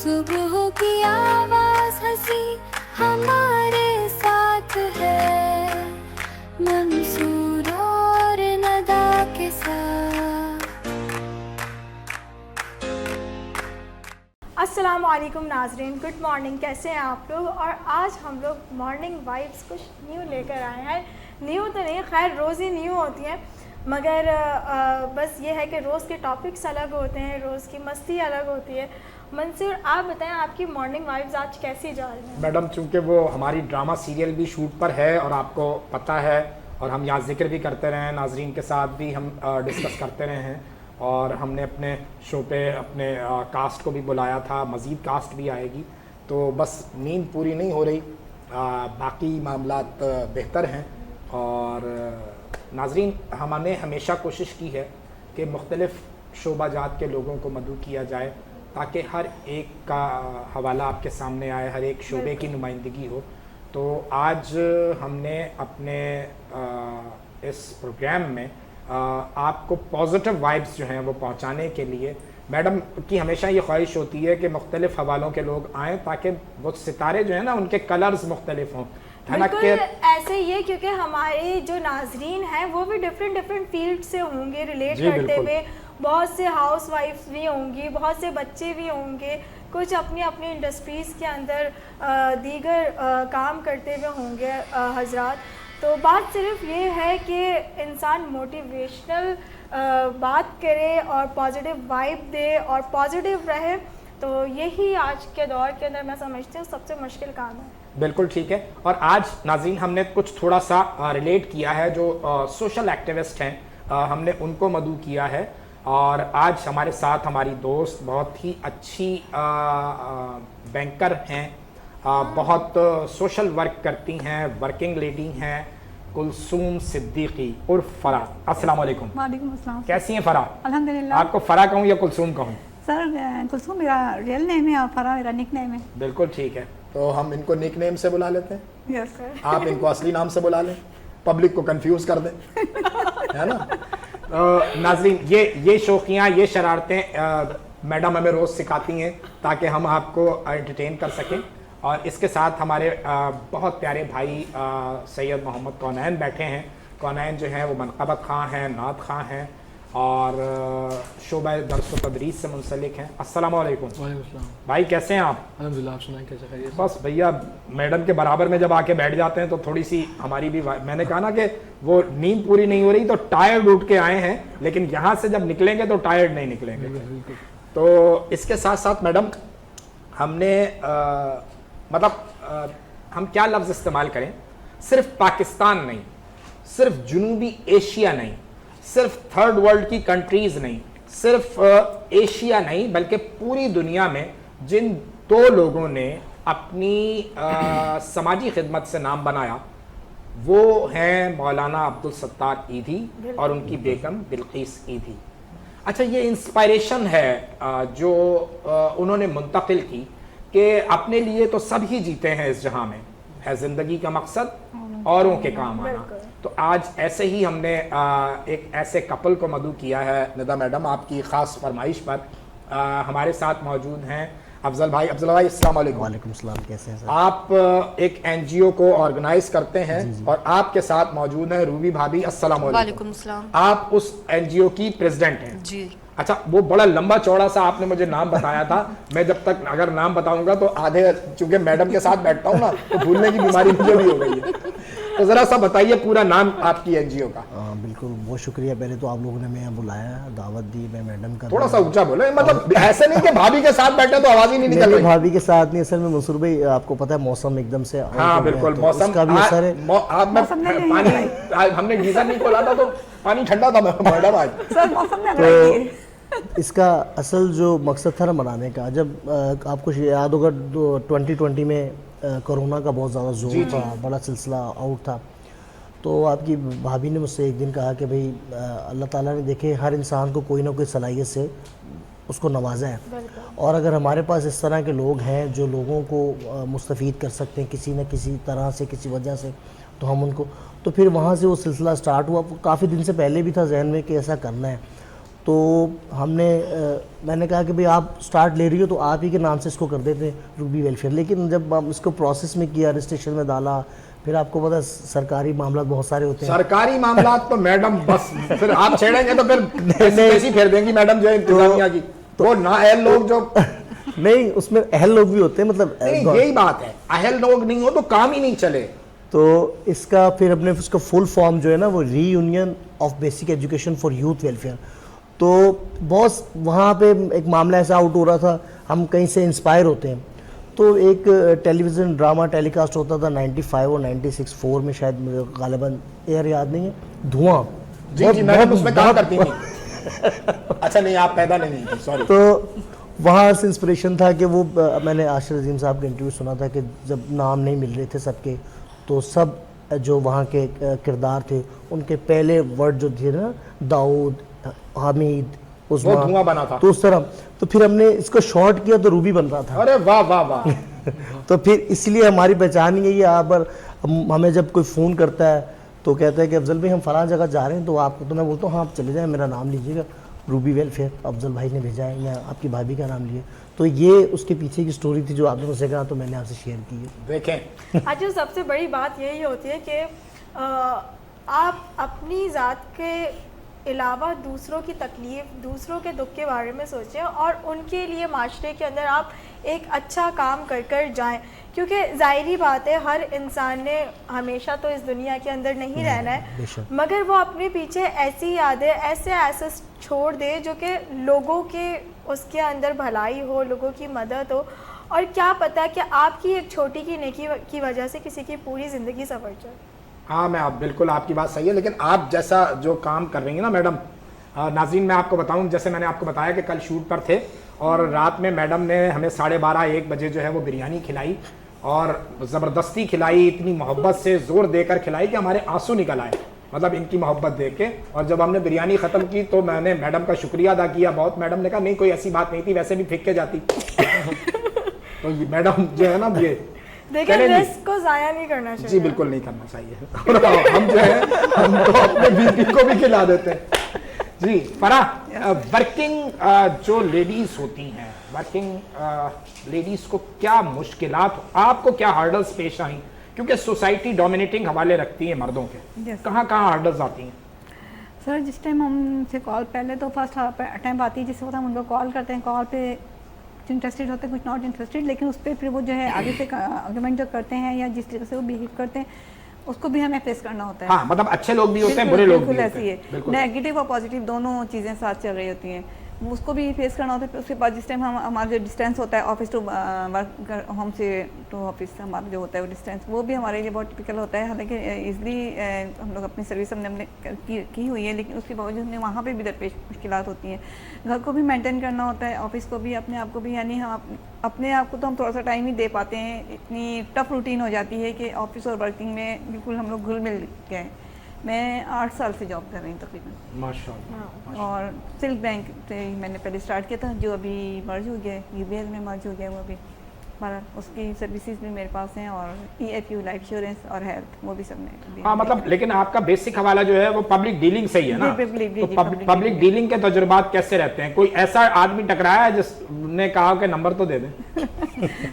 सुबह की आवाज हंसी हमारे साथ है, मंसूर और नदा के साथ। अस्सलाम वालेकुम नाजरीन, गुड मॉर्निंग। कैसे हैं आप लोग? और आज हम लोग मॉर्निंग वाइब्स कुछ न्यू लेकर आए हैं। न्यू तो नहीं, खैर रोज़ ही न्यू होती हैं, मगर बस ये है कि रोज़ के टॉपिक्स अलग होते हैं, रोज़ की मस्ती अलग होती है। मंसूर, आप बताएं आपकी मॉर्निंग वाइब्स आज कैसी जा रही हैं? मैडम, चूँकि वो हमारी ड्रामा सीरियल भी शूट पर है और आपको पता है, और हम यहाँ जिक्र भी करते रहे हैं, नाजरीन के साथ भी हम डिस्कस करते रहे हैं, और हमने अपने शो पे अपने कास्ट को भी बुलाया था, मज़ीद कास्ट भी आएगी। तो बस नींद पूरी नहीं हो रही, बाकी मामलात बेहतर हैं। और नाजरीन, हमने हमेशा कोशिश की है कि मुख्तलिफ़ शोबाजात के लोगों को मदऊ किया जाए, ताकि हर एक का हवाला आपके सामने आए, हर एक शोबे की नुमाइंदगी हो। तो आज हमने अपने इस प्रोग्राम में आपको पॉजिटिव वाइब्स जो हैं वो पहुंचाने के लिए, मैडम की हमेशा ये ख्वाहिश होती है कि मुख्तलिफ़ हवालों के लोग आएँ, ताकि वो सितारे जो हैं ना, उनके कलर्स मुख्तलिफ हों। बिल्कुल ऐसे ही है, क्योंकि हमारे जो नाजरीन हैं वो भी डिफरेंट फील्ड से होंगे रिलेट करते हुए। बहुत से हाउस वाइफ्स भी होंगी, बहुत से बच्चे भी होंगे, कुछ अपनी अपनी इंडस्ट्रीज़ के अंदर दीगर काम करते हुए होंगे हजरात। तो बात सिर्फ ये है कि इंसान मोटिवेशनल बात करे और पॉजिटिव वाइब दे और पॉजिटिव रहे, तो यही आज के दौर के अंदर मैं समझती हूँ सबसे मुश्किल काम है। बिल्कुल ठीक है। और आज नाज़रीन हमने कुछ थोड़ा सा रिलेट किया है, जो सोशल एक्टिविस्ट हैं, हमने उनको मदऊ किया है। और आज हमारे साथ हमारी दोस्त बहुत ही अच्छी बैंकर हैं, बहुत सोशल वर्क करती हैं, वर्किंग लेडी हैं, कुलसूम सिद्दीकी उर्फ फरा। अस्सलाम वालेकुम। वालेकुम अस्सलाम। कैसी हैं फरा? अल्हम्दुलिल्लाह। आपको फरा कहूँ या कुलसूम कहूँ? सर कुलसूम मेरा रियल नेम है और फरा मेरा निक नेम है। बिल्कुल ठीक है, तो हम इनको निक नेम से बुला लेते हैं। Yes sir. आप इनको असली नाम से बुला लें, पब्लिक को कंफ्यूज कर दें, है ना? नाज़रीन, ये शौकियाँ, ये शरारतें मैडम हमें रोज़ सिखाती हैं ताकि हम आपको एंटरटेन कर सकें। और इसके साथ हमारे बहुत प्यारे भाई सैयद मोहम्मद कौनैन बैठे हैं। कौनैन जो हैं वो मनक़बत ख़ां हैं, नात ख़ां हैं और शोबा दर्स व तदरीस से मुंसलिक हैं। अस्सलाम वालेकुम। वालेकुम भाई, कैसे हैं आप? अल्हम्दुलिल्लाह। आप सुनाएं, कैसे खैरियत? बस भैया, मैडम के बराबर में जब आके बैठ जाते हैं तो थोड़ी सी हमारी भी, मैंने कहा ना कि वो नींद पूरी नहीं हो रही, तो टायर्ड उठ के आए हैं, लेकिन यहाँ से जब निकलेंगे तो टायर्ड नहीं निकलेंगे। तो इसके साथ साथ मैडम हमने हम क्या लफ्ज़ इस्तेमाल करें, सिर्फ पाकिस्तान नहीं, सिर्फ जनूबी एशिया नहीं, सिर्फ थर्ड वर्ल्ड की कंट्रीज़ नहीं, सिर्फ एशिया नहीं, बल्कि पूरी दुनिया में जिन दो लोगों ने अपनी समाजी खिदमत से नाम बनाया, वो हैं मौलाना अब्दुल सत्तार ईधी और उनकी बेगम बिल्किस ईधी। अच्छा, ये इंस्पायरेशन है जो उन्होंने मुंतकिल की कि अपने लिए तो सब ही जीते हैं इस जहां में, है ज़िंदगी का मकसद औरों के काम आना। तो आज ऐसे ही हमने एक ऐसे कपल को मदऊ किया है। निदा मैडम, आपकी ख़ास फरमाइश पर हमारे साथ मौजूद हैं अफजल भाई। अफजल भाई, अस्सलाम वालेकुम। वालेकुम सलाम। कैसे हैं सर? आप एक एनजीओ को ऑर्गेनाइज करते हैं और आपके साथ मौजूद हैं रूबी भाभी। अस्सलाम वालेकुम। आप उस एनजीओ की प्रेसिडेंट हैं जी? अच्छा, वो बड़ा लंबा चौड़ा सा आपने मुझे नाम बताया था। मैं जब तक अगर नाम बताऊंगा तो आधे, चूंकि मैडम के साथ बैठता हूँ ना, तो भूलने की बीमारी मुझे भी हो गई है। तो जरा सा बताइए पूरा नाम आपकी एनजीओ का। बिल्कुल, बहुत शुक्रिया। पहले तो आप लोगों ने मैं बुलाया, दावत दी, मैं मैडम का थोड़ा सा ऊंचा बोले, मतलब ऐसे नहीं कि भाभी के साथ बैठे तो आवाज ही नहीं निकल रही। भाभी के साथ नहीं, असल में मंसूर भाई आपको पता है मौसम एकदम से, हाँ बिल्कुल, मौसम का भी असर है। पानी हमने गीजर नहीं खोला था तो पानी ठंडा था मैडम आज। तो इसका असल जो मकसद था ना बनाने का, जब आपको याद होगा 2020 में कोरोना का बहुत ज़्यादा जोर था, बड़ा सिलसिला आउट था, तो आपकी भाभी ने मुझसे एक दिन कहा कि भाई अल्लाह ताला ने देखे हर इंसान को कोई ना कोई सलाहियत से उसको नवाजा है, और अगर हमारे पास इस तरह के लोग हैं जो लोगों को मुस्तफ़ीद कर सकते हैं किसी न किसी तरह से, किसी वजह से, तो हम उनको, तो फिर वहाँ से वो सिलसिला स्टार्ट हुआ। काफ़ी दिन से पहले भी था जहन में कि ऐसा करना है। तो हमने मैंने कहा कि भाई आप स्टार्ट ले रही हो तो आप ही के नाम से इसको कर देते हैं रूबी वेलफेयर। लेकिन जब हम इसको प्रोसेस में किया, रजिस्ट्रेशन में डाला, फिर आपको पता सरकारी मामला बहुत सारे होते हैं। सरकारी मामला तो मैडम बस फिर आप छेड़ेंगे तो फिर ऐसी फेर देंगी मैडम जो है इंतजामिया की, तो ना अहल लोग जो नहीं, उसमें अहल लोग भी होते हैं, मतलब यही बात है, अहल लोग नहीं हो तो काम ही नहीं चले। तो इसका फिर अपने उसका फुल फॉर्म जो है ना वो reunion of basic education for youth welfare. तो बहुत वहाँ पे एक मामला ऐसा आउट हो रहा था, हम कहीं से इंस्पायर होते हैं। तो एक टेलीविज़न ड्रामा टेलीकास्ट होता था 95 और 96 4 में, शायद मुझे गालिबन एयर याद नहीं है, धुआं। जी मैडम उसमें काम करती थी। अच्छा नहीं, आप पैदा नहीं थी, सॉरी। तो वहाँ से इंस्पिरेशन था कि वो मैंने आशिर अजीम साहब का इंटरव्यू सुना था कि जब नाम नहीं मिल रहे थे सबके, तो सब जो वहाँ के किरदार थे उनके पहले वर्ड जो थे ना, दाऊद, हामिद, वो धुआं बना था। तो उस तरह तो फिर हमने इसको शॉर्ट किया तो रूबी बन रहा था। अरे वाह वाह वाह। तो फिर इसलिए हमारी पहचान ही है ये। आप हमें जब कोई फ़ोन करता है तो कहता है कि अफजल भाई हम फलां जगह जा रहे हैं, तो आपको, तो मैं बोलता हूँ हाँ आप चले जाएँ, मेरा नाम लीजिएगा, रूबी वेलफेयर अफजल भाई ने भेजा है, या आपकी भाभी का नाम लिए। तो ये उसके पीछे की स्टोरी थी जो आपने मुझसे कहा, तो मैंने आपसे शेयर की है। देखें अच्छा, सबसे बड़ी बात यही होती है कि आप अपनी ज़ात के अलावा दूसरों की तकलीफ़, दूसरों के दुख के बारे में सोचें और उनके लिए माशरे के अंदर आप एक अच्छा काम कर कर जाएं, क्योंकि ज़ाहिरी बात है हर इंसान ने हमेशा तो इस दुनिया के अंदर नहीं रहना है, मगर वो अपने पीछे ऐसी यादें, ऐसे एसेस छोड़ दे जो कि लोगों के उसके अंदर भलाई हो, लोगों की मदद हो, और क्या पता कि आपकी एक छोटी की नेकी की वजह से किसी की पूरी ज़िंदगी सफर जाए। हाँ मैं आप बिल्कुल आपकी बात सही है, लेकिन आप जैसा जो काम कर रही हैं ना मैडम, नाज़रीन मैं आपको बताऊं, जैसे मैंने आपको बताया कि कल शूट पर थे और रात में मैडम ने हमें 12:30-1 बजे जो है वो बिरयानी खिलाई, और ज़बरदस्ती खिलाई, इतनी मोहब्बत से ज़ोर देकर खिलाई कि हमारे आंसू निकल आए, मतलब इनकी मोहब्बत देख के। और जब हमने बिरयानी ख़त्म की तो मैंने मैडम का शुक्रिया अदा किया बहुत। मैडम ने कहा नहीं कोई ऐसी बात नहीं थी, वैसे भी फेंक के जाती। तो ये मैडम जो है ना, ये देखिए रिस्क को ज़ाया नहीं करना चाहिए। जी बिल्कुल नहीं करना चाहिए। और हम जो है हम तो अपने बीवी को भी खिला देते हैं। जी फराह, वर्किंग जो लेडीज़ होती हैं, वर्किंग लेडीज़ को क्या मुश्किलात, आपको क्या हर्डल्स पेश आई, क्योंकि सोसाइटी डोमिनेटिंग हवाले रखती है मर्दों के, कहाँ कहाँ हर्डल्स आती हैं? सर जिस टाइम हमसे कॉल, पहले तो फर्स्ट टाइम आती है जिस वक्त हम उनको कॉल करते हैं, कॉल पे कुछ इंटरेस्टेड होते हैं, कुछ नॉट इंटरेस्टेड, लेकिन उस पर फिर वो जो है आगे से आर्गुमेंट जो करते हैं या जिस तरह से वो बिहेव करते हैं उसको भी हमें फेस करना होता है। हाँ, मतलब अच्छे लोग भी होते हैं, बुरे लोग भी होते हैं। ऐसी है, नेगेटिव और पॉजिटिव दोनों चीज़ें साथ चल रही होती हैं, उसको भी फेस करना होता है। उसके बाद जिस टाइम हम हमारा जो डिस्टेंस होता है ऑफिस टू वर्क, होम से टू ऑफिस हमारा जो होता है वो डिस्टेंस, वो भी हमारे लिए बहुत टिपिकल होता है। हालांकि ईज़िली हम लोग अपनी सर्विस हमने की हुई है, लेकिन उसके बावजूद हमें वहाँ पे भी दरपेश मुश्किलात होती हैं। घर को भी मेंटेन करना होता है, ऑफिस को भी, अपने आप को भी, यानी हम अपने आप को तो हम थोड़ा सा टाइम ही दे पाते हैं। इतनी टफ रूटीन हो जाती है कि ऑफिस और वर्किंग में बिल्कुल हम लोग घुल मिल गए। मैं 8 साल से जॉब कर रही हूँ तकरीबन, माशाअल्लाह। और सिल्क बैंक से मैंने पहले स्टार्ट किया था, जो अभी मर्ज हो गया है, यूबीएल में मर्ज हो गया वो अभी हमारा, उसकी सर्विसेज भी मेरे पास हैं, और EFU लाइफ इंश्योरेंस और हेल्थ वो भी सब में। हाँ मतलब, लेकिन आपका बेसिक हवाला जो है वो पब्लिक डीलिंग से ही है ना, तो पब्लिक डीलिंग के तजुर्बात कैसे रहते हैं? कोई ऐसा आदमी टकराया है जिसने कहा कि नंबर तो दे दें?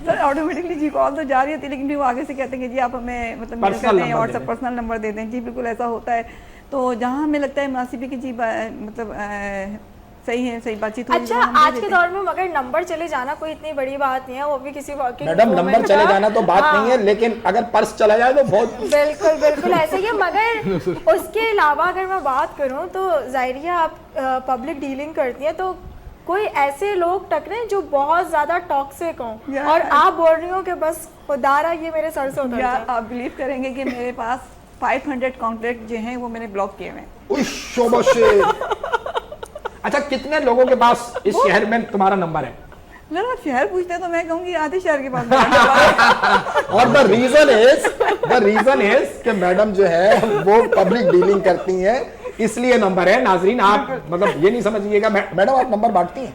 सर ऑटोमेटिकली जी कॉल तो जा रही होती है, लेकिन भी वो आगे से कहते हैं कि जी आप हमें मतलब व्हाट्सएप पर्सनल नंबर दे दें। जी बिल्कुल ऐसा होता है। तो जहाँ हमें लगता है मुनासिब है कि जी मतलब सही है, सही बातचीत। अच्छा, आज के दौर में मगर नंबर चले जाना कोई इतनी बड़ी बात नहीं है, वो भी किसी मैडम नंबर चले जाना तो बात नहीं है, लेकिन अगर पर्स चला जाए तो बहुत बिल्कुल बिल्कुल ऐसे ही है। मगर उसके अलावा अगर मैं बात करूं तो ज़ाहिर आप पब्लिक डीलिंग करती हैं, तो कोई ऐसे लोग टकरे जो बहुत ज़्यादा टॉक्सिक हों और आप बोल रही हो कि बस खुदारा ये मेरे सर से उतर जाए। आप बिलीव करेंगे कि मेरे पास 500 कॉन्टैक्ट जो हैं वो मैंने ब्लॉक किए हुए हैं। अच्छा, कितने लोगों के पास इस शहर में तुम्हारा नंबर है? अगर आप शहर पूछते हैं तो मैं कहूँगी आधे शहर के पास। और द रीजन इज कि मैडम जो है वो पब्लिक डीलिंग करती हैं, इसलिए नंबर है। नाजरीन आप मतलब ये नहीं समझिएगा, मैडम आप नंबर बांटती हैं?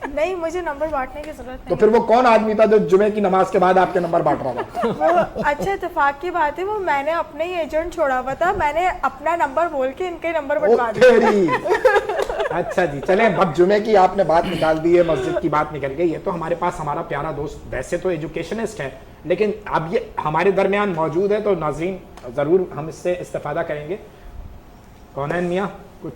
नहीं, मुझे नंबर बांटने की जरूरत नहीं। तो फिर वो कौन आदमी था जो जुमे की नमाज के बाद आपके नंबर बांट रहा था? वो अच्छा इत्तेफाक की बात है, वो मैंने अपने ही एजेंट छोड़ा हुआ था, मैंने अपना नंबर बोल के इनके नंबर बंटवा दिए। अच्छा जी, चलें, अब जुमे की आपने बात निकाल दी है, मस्जिद की बात निकल गई है, तो हमारे पास हमारा प्यारा दोस्त वैसे तो एजुकेशनिस्ट है, लेकिन अब ये हमारे दरमियान मौजूद है, तो नाज़रीन ज़रूर हम इससे इस्तेफादा करेंगे। कौनैन मियाँ कुछ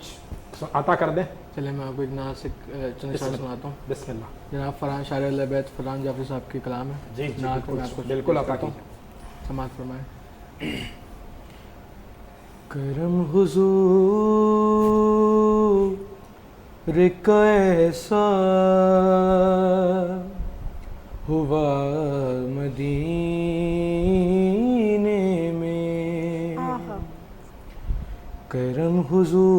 अता कर दें। चले मैं आपको एक नया से चंद शेर सुनाता हूँ। बिस्मिल्लाह। जनाब फरहान शायर अल-बैत फरहान जाफरी साहब के कलाम है। जी जी, नात को मैं आपको बिल्कुल अता करता हूँ। कीजिए। समात फरमाएं। करम हुजूर कैसा हुआ मदीने में, करम हुजूर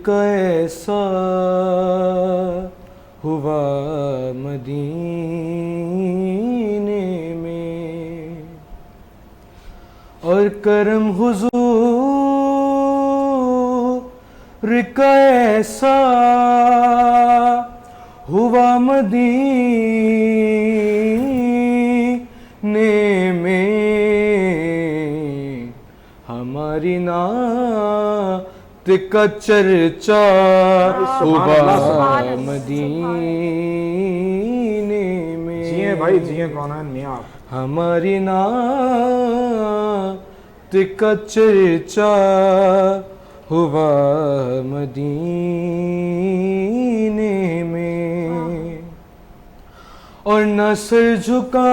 कैसा हुआ मदीने में, और करम हुजूर कैसा हुआ मदीने में, हमारी नात का चर्चा हुआ मदीने में। जिए भाई जिए कौनैन मियाँ आप। हमारी नात का चर्चा हुआ मदीने में, और न सर झुकाने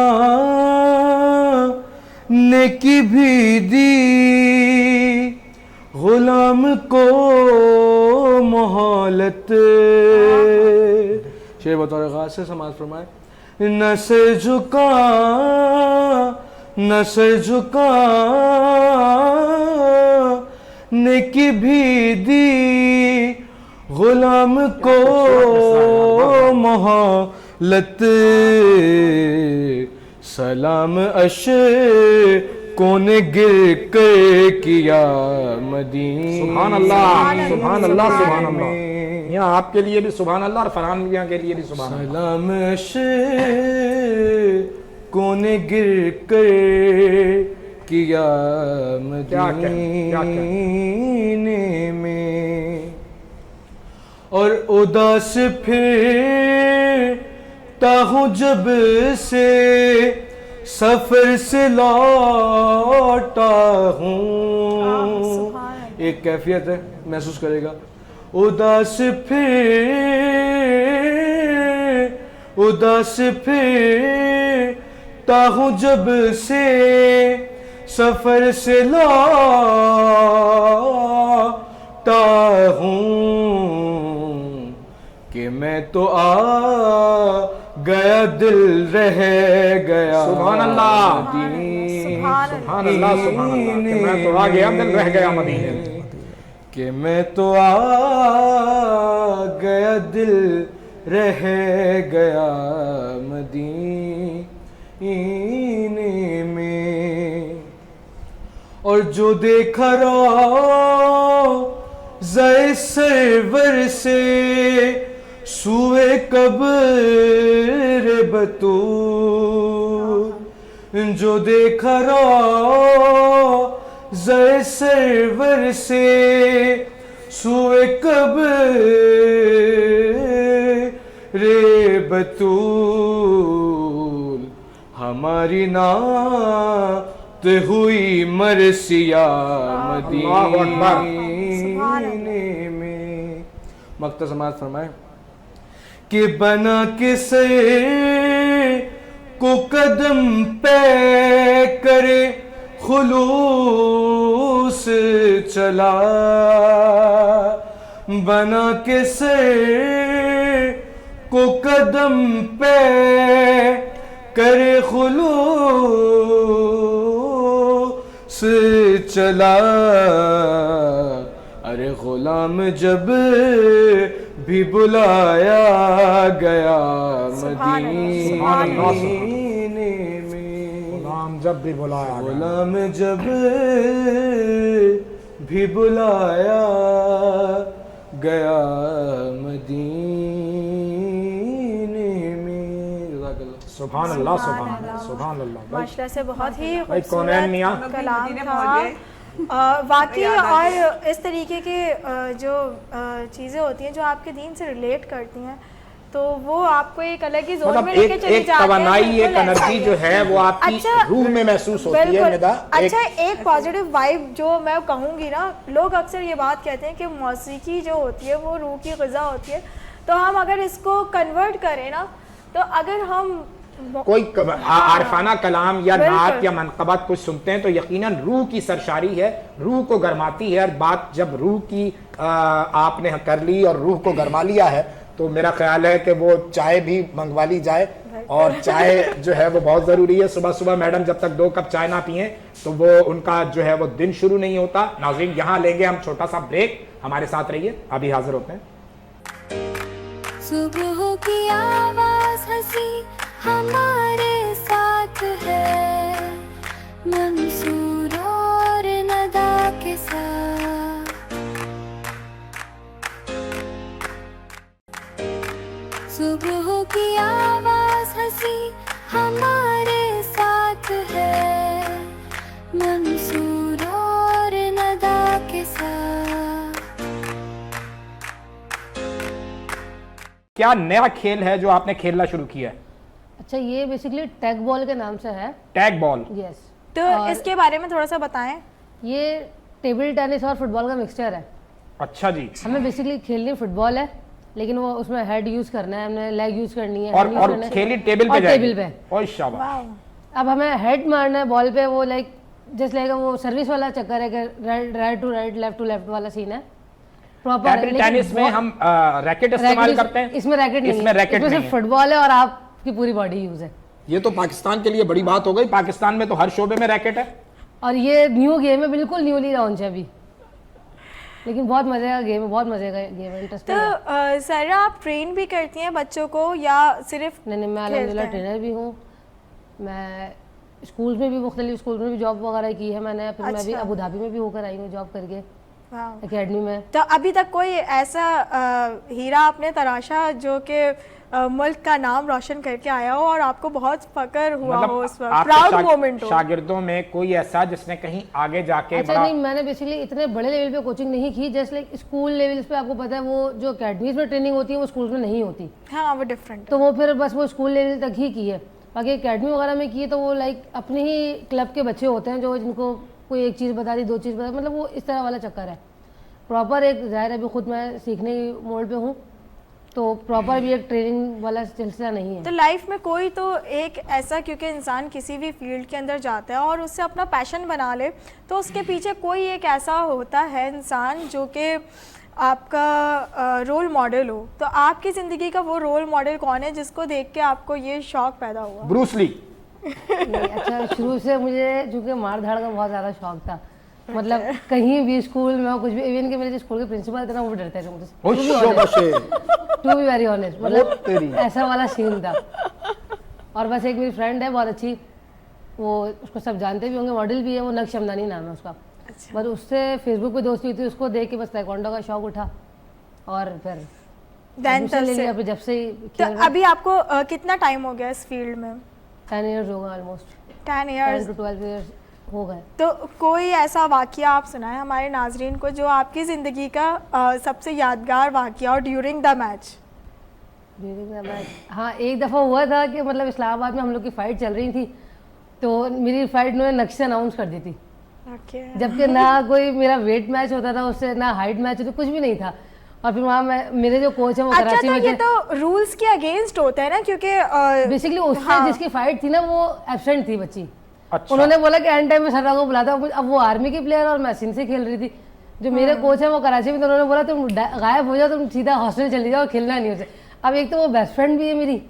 की भी दी गुलाम को मोहलत। शेर बतौर खास से समाज फरमाए। न सर झुकाने की भी दी गुलाम को मोहलत, सलाम कौन गिर कर किया मदीने। सुभान अल्लाह, सुभान अल्लाह, सुभान अल्लाह। यहाँ आपके लिए भी सुभान अल्लाह और फरहान मियाँ के लिए भी सुभान अल्लाह। सलाम कौन गिर कर किया मदीने में, और उदास फिरता हूँ जब से सफर से लौटा हूँ। एक कैफियत है, महसूस करेगा। उदास फिरता हूँ जब से सफर से लौटा हूँ, कि मैं तो आ गया दिल रह गया। सुभान अल्लाह, सुभान अल्लाह, सुभान अल्लाह। कि मैं तो आ गया दिल रह गया मदीने में, कि मैं तो आ गया दिल रह गया मदीने में, और जो देखा रोज़े सरवर से सुए कब्र बतूल, जो देखा रोज़े सरवर से सुए कब्र बतूल, हमारी नात हुई मरसिया मदीने में। मक्ता समाज फरमाए कि बना के सर को कदम पे करे खुलूस चला, बना के सर को कदम पे करे खुलूस चला, अरे गुलाम जब भी बुलाया गया मदीने में, गुलाम जब भी बुलाया गया, गुलाम जब भी बुलाया गया मदीने में। सुभान अल्लाह, सुभान अल्लाह, सुभान अल्लाह। माशाल्लाह से बहुत ही भाई कौनैन मियाँ कलाम था। वाकई और इस तरीके के जो चीज़ें होती हैं जो आपके दीन से रिलेट करती हैं तो वो आपको एक अलग ही जोन मतलब में लेके चली एक जाती है। तवानाई, एक बिल्कुल ऐसा एनर्जी ही जो है वो आपकी अच्छा, रूह में महसूस होती है बिल्कुल। निदा। अच्छा, एक पॉजिटिव वाइब जो मैं कहूँगी ना, लोग अक्सर ये बात कहते हैं कि मौसीकी जो होती है वो रूह की ग़िज़ा होती है, तो हम अगर इसको कन्वर्ट करें ना, तो अगर हम कोई आरफाना कलाम या बिल्कुल। नात या मनक़बत कुछ सुनते हैं तो यकीनन रूह की सरशारी है, रूह को गरमाती है। और बात जब रूह की आपने कर ली और रूह को गरमा लिया है तो मेरा ख्याल है कि वो चाय भी मंगवा ली जाए, और चाय जो है वो बहुत ज़रूरी है। सुबह सुबह मैडम जब तक 2 कप चाय ना पिए तो वो उनका जो है वो दिन शुरू नहीं होता। नाज़रीन, यहाँ लेंगे हम छोटा सा ब्रेक, हमारे साथ रहिए, अभी हाजिर होते हैं। सुबह की आवाज हंसी हमारे साथ है, मंसूर और नदा के साथ। सुबह की आवाज हंसी हमारे साथ है, मंसूर और नदा के साथ। क्या नया खेल है जो आपने खेलना शुरू किया है? अच्छा, ये बेसिकली टैग बॉल के नाम से है। Tag ball. यस। तो इसके बारे में थोड़ा सा बताएं। ये टेबल टेनिस और फुटबॉल का मिक्सचर है। अच्छा जी। हमें बेसिकली खेलनी फुटबॉल है, लेकिन वो उसमें हेड यूज करना है, हमने लेग यूज करनी है, और खेली टेबल पे टेबल पे। ओए शाबाश। अब हमें हेड मारना है बॉल पे, वो लाइक जस्ट लाइक वो सर्विस वाला चक्कर है कि right to right, left to left वाला सीन है प्रॉपर। टेबल टेनिस में हम रैकेट इस्तेमाल करते हैं। इसमें रैकेट नहीं, इसमें रैकेट नहीं है। फुटबॉल है और आपकी पूरी बॉडी यूज है। ये तो पाकिस्तान के लिए बड़ी बात हो गई, पाकिस्तान में तो हर शोबे में रैकेट है। और ये न्यू गेम है, बिल्कुल न्यूली लॉन्च है अभी, लेकिन बहुत मजे का गेम है, बहुत मजे का गेम है, इंटरेस्टिंग है। तो सर, आप ट्रेन भी करती हैं बच्चों को या सिर्फ? नहीं, मैं अल्हम्दुलिल्लाह ट्रेनर भी हूँ। मैं स्कूल में भी, मुख्तलिफ स्कूल में भी जॉब वगैरह की है मैंने। फिर मैं भी अबू धाबी में भी होकर आई हूँ जॉब करके, एकेडमी में। तो अभी तक कोई ऐसा हीरा आपने तराशा जो कि मुल्क का नाम रोशन करके आया हो और आपको बहुत फकर हुआ हो, उस वक्त प्राउड मोमेंट हो? शागिर्दों में कोई ऐसा जिसने कहीं आगे जाके अच्छा नहीं, मैंने बेसिकली इतने बड़े लेवल पे कोचिंग नहीं की, जस्ट लाइक स्कूल लेवल पे। आपको पता है वो जो अकेडमीज में ट्रेनिंग होती है वो स्कूल में नहीं होती। हाँ, वो डिफरेंट। तो वो फिर बस वो स्कूल लेवल तक ही की है। बाकी अकेडमी वगैरह में की है तो वो लाइक अपने ही क्लब के बच्चे होते हैं जो जिनको कोई एक चीज़ बता दी, 2 चीज़ बता, मतलब वो इस तरह वाला चक्कर है। प्रॉपर एक ज़ाहिर अभी खुद मैं सीखने की मोड पे हूँ, तो प्रॉपर भी एक ट्रेनिंग वाला सिलसिला नहीं है। तो लाइफ में कोई तो एक ऐसा, क्योंकि इंसान किसी भी फील्ड के अंदर जाता है और उससे अपना पैशन बना ले, तो उसके पीछे कोई एक ऐसा होता है इंसान जो कि आपका रोल मॉडल हो। तो आपकी ज़िंदगी का वो रोल मॉडल कौन है जिसको देख के आपको ये शौक पैदा हुआ? Bruce Lee. नहीं, अच्छा, शुरू से मुझे चूँकि मार धाड़ का बहुत ज़्यादा शौक था। मतलब कहीं भी स्कूल में कुछ भी, इवन के मेरे जो स्कूल के प्रिंसिपल थे ना वो भी डरते थे मुझसे, टू बी वेरी ऑनेस्ट। मतलब ऐसा वाला सीन था। और बस एक मेरी फ्रेंड है बहुत अच्छी, वो उसको सब जानते भी होंगे, मॉडल भी है, वो नक्श हमदानी नाम है उसका। अच्छा। बस उससे फेसबुक पे दोस्ती हुई थी, उसको देख के बस ताइक्वांडो का शौक उठा और फिर ले लिया। फिर जब से तो अभी आपको कितना टाइम हो गया इस फील्ड में? 10 ईयर्स हो गए ऑलमोस्ट। 10 ईयर्स 10 to 12 ईयर्स हो गए। तो कोई ऐसा वाकया आप सुनाएं हमारे नाजरीन को जो आपकी ज़िंदगी का सबसे यादगार वाकया और ड्यूरिंग द मैच? हाँ, एक दफ़ा हुआ था कि मतलब इस्लामाबाद में हम लोग की फ़ाइट चल रही थी, तो मेरी फ़ाइट उन्होंने नक्श से अनाउंस कर दी थी। जबकि ना कोई मेरा वेट मैच होता था उससे, ना हाइट मैच होता, कुछ भी नहीं था। और फिर वहाँ मेरे जो कोच है वो कराची में थे। ये तो रूल्स के अगेंस्ट होता है ना, क्योंकि बेसिकली उससे जिसकी फाइट थी ना वो एब्सेंट थी बच्ची। अच्छा। उन्होंने बोला कि एंड टाइम में सर को बुलाता। अब वो आर्मी की प्लेयर और मैं सिंध से खेल रही थी। जो मेरे कोच है वो कराची में, तो उन्होंने बोला तुम गायब हो जाओ, तुम सीधा हॉस्टल चली जाओ, खेलना नहीं उसे। अब एक तो वो बेस्ट फ्रेंड भी है मेरी,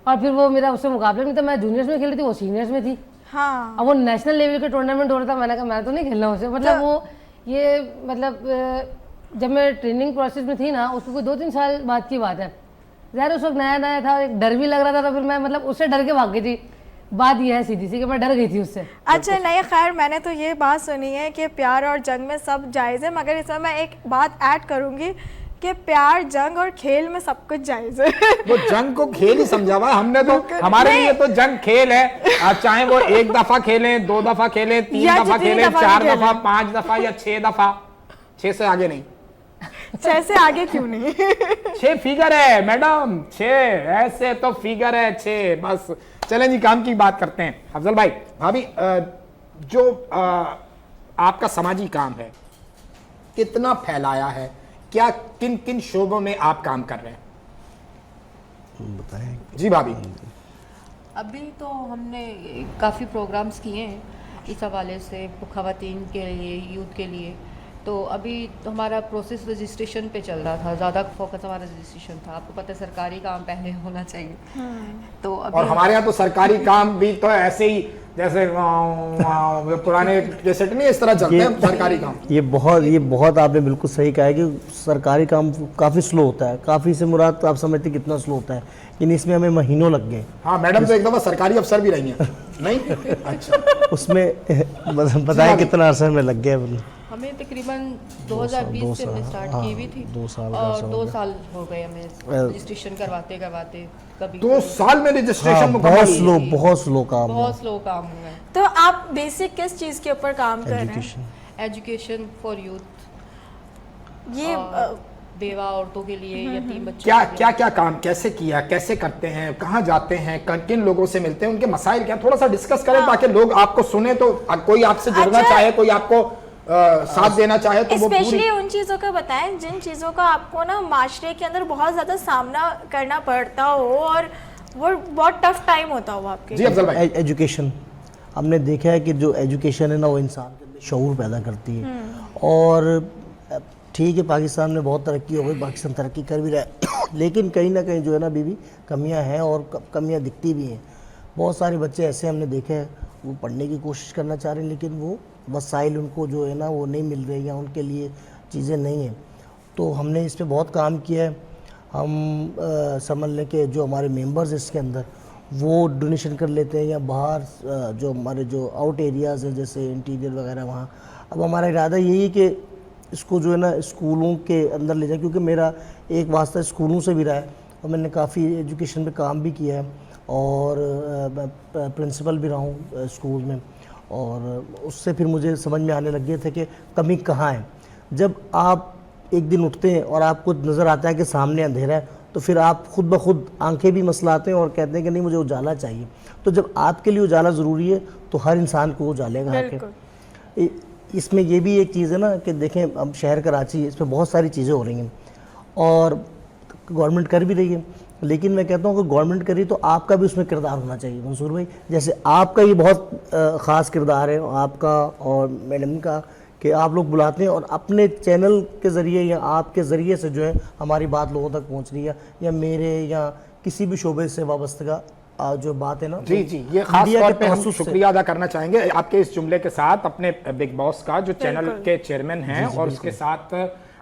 और फिर वो मेरा उससे मुकाबले में, तो मैं जूनियर्स में खेल रही थी, वो सीनियर्स में थी। हाँ। अब वो नेशनल लेवल का टूर्नामेंट हो रहा था, मैंने कहा मैं तो नहीं खेलना उसे। मतलब वो ये मतलब जब मैं ट्रेनिंग प्रोसेस में थी ना, उसको कोई 2-3 साल बाद की बात है। ज़ाहिर उस वक्त नया नया था, एक डर भी लग रहा था, तो फिर मैं मतलब उससे डर के भाग गई थी। बात यह है सीधी सी कि मैं डर गई थी उससे। अच्छा नहीं, खैर मैंने तो ये बात सुनी है कि प्यार और जंग में सब जायज़ है, मगर इसमें मैं एक बात ऐड करूँगी कि प्यार, जंग और खेल में सब कुछ जायज है। वो जंग को खेल ही समझा हुआ है हमने तो, हमारे लिए तो जंग खेल है। आप चाहे वो 1 दफा खेलें, 2 दफा खेलें, 3 या दफा जितनी खेलें, दफा 4 खेलें। दफा, 5 दफा या 6 दफा, 6 से आगे नहीं। 6 से आगे क्यों नहीं? 6 फिगर है मैडम, 6 ऐसे तो फिगर है 6 बस। चलें जी, काम की बात करते हैं। अफजल भाई, भाभी, जो आपका समाजी काम है कितना फैलाया है, क्या किन किन शोबों में आप काम कर रहे हैं, बताएं। जी भाभी। अभी तो हमने काफ़ी प्रोग्राम्स किए हैं इस हवाले से, ख़वातीन के लिए, यूथ के लिए। तो अभी तो हमारा प्रोसेस रजिस्ट्रेशन पे चल रहा था, ज़्यादा फोकस हमारा रजिस्ट्रेशन था। आपको पता है सरकारी काम पहले होना चाहिए। तो अभी और हमारे यहाँ तो सरकारी काम भी तो ऐसे ही जैसे पुराने कैसेट नहीं, इस तरह चलते हैं सरकारी काम। ये बहुत आपने बिल्कुल सही कहा है कि सरकारी काम काफ़ी स्लो होता है। काफ़ी से मुराद तो आप समझते हैं कितना स्लो होता है, लेकिन इसमें हमें महीनों लग गए। हाँ, मैडम तो एक दफा सरकारी अफसर भी रही हैं। नहीं? अच्छा, उसमें बताएं कितना अरसा में लग गया। हमें तकरीबन 2020 से हमने स्टार्ट की हुई थी, 2 साल और 2 साल हो गए हमें रजिस्ट्रेशन करवाते करवाते। कभी 2 साल में रजिस्ट्रेशन हाँ, मुकम्मल। बहुत स्लो काम है। बहुत स्लो काम हुआ है। तो आप बेसिक किस चीज़ के ऊपर काम कर रहे हैं? एजुकेशन। एजुकेशन फॉर यूथ, ये बेवा औरतों के लिए, यतीम बच्चों क्या के लिए। क्या क्या काम कैसे किया, कैसे करते हैं, कहाँ जाते हैं, किन लोगों से मिलते हैं, उनके मसाइल क्या, थोड़ा सा डिस्कस करें ताकि लोग आपको सुने। तो कोई आपसे जुड़ना अच्छा। चाहे, कोई आपको साथ देना चाहे तो वो पूरी। स्पेशली उन चीज़ों का बताएं जिन चीज़ों का आपको ना माशरे के अंदर बहुत ज़्यादा सामना करना पड़ता हो और वो बहुत टफ टाइम होता हो आपके जी लिए। अफजल भाई। एजुकेशन, हमने देखा है कि जो एजुकेशन है ना, वो इंसान के अंदर शऊर पैदा करती है। और ठीक है, पाकिस्तान में बहुत तरक्की हो गई, पाकिस्तान तरक्की कर भी रहा है, लेकिन कहीं ना कहीं जो है ना अभी भी कमियां हैं, और कमियां दिखती भी हैं। बहुत सारे बच्चे ऐसे हमने देखे हैं, वो पढ़ने की कोशिश करना चाह रहे हैं, लेकिन वो वसाइल उनको जो है ना वो नहीं मिल रही, या उनके लिए चीज़ें नहीं हैं। तो हमने इस पर बहुत काम किया है। हम समझ लें कि जो हमारे मेंबर्स इसके अंदर वो डोनेशन कर लेते हैं, या बाहर जो हमारे जो आउट एरियाज़ हैं जैसे इंटीरियर वगैरह, वहाँ अब हमारा इरादा यही है कि इसको जो है ना स्कूलों के अंदर ले जाए, क्योंकि मेरा एक वास्ता स्कूलों से भी रहा है और मैंने काफ़ी एजुकेशन पे काम भी किया है, और प्रिंसिपल भी रहा हूँ स्कूल में। और उससे फिर मुझे समझ में आने लग गया था कि कमी कहाँ है। जब आप एक दिन उठते हैं और आपको नज़र आता है कि सामने अंधेरा है, तो फिर आप खुद ब खुद आंखें भी मसलाते हैं और कहते हैं कि नहीं, मुझे उजाला चाहिए। तो जब आपके लिए उजाला ज़रूरी है तो हर इंसान को उजाले का हक है। इसमें ये भी एक चीज़ है ना कि देखें, अब शहर कराची, इस पर बहुत सारी चीज़ें हो रही हैं और गवर्नमेंट कर भी रही है, लेकिन मैं कहता हूँ कि गवर्नमेंट करी तो आपका भी उसमें किरदार होना चाहिए। मंसूर भाई, जैसे आपका ये बहुत ख़ास किरदार है आपका और मैडम का, कि आप लोग बुलाते हैं और अपने चैनल के ज़रिए या आपके ज़रिए से जो है हमारी बात लोगों तक पहुँच रही है, या मेरे या किसी भी शोबे से वाबस्तगा जो बात है ना। जी जी, ये खास तौर पे हम शुक्रिया अदा करना चाहेंगे आपके इस जुमले के साथ, अपने बिग बॉस का जो चैनल के चेयरमैन हैं, और उसके साथ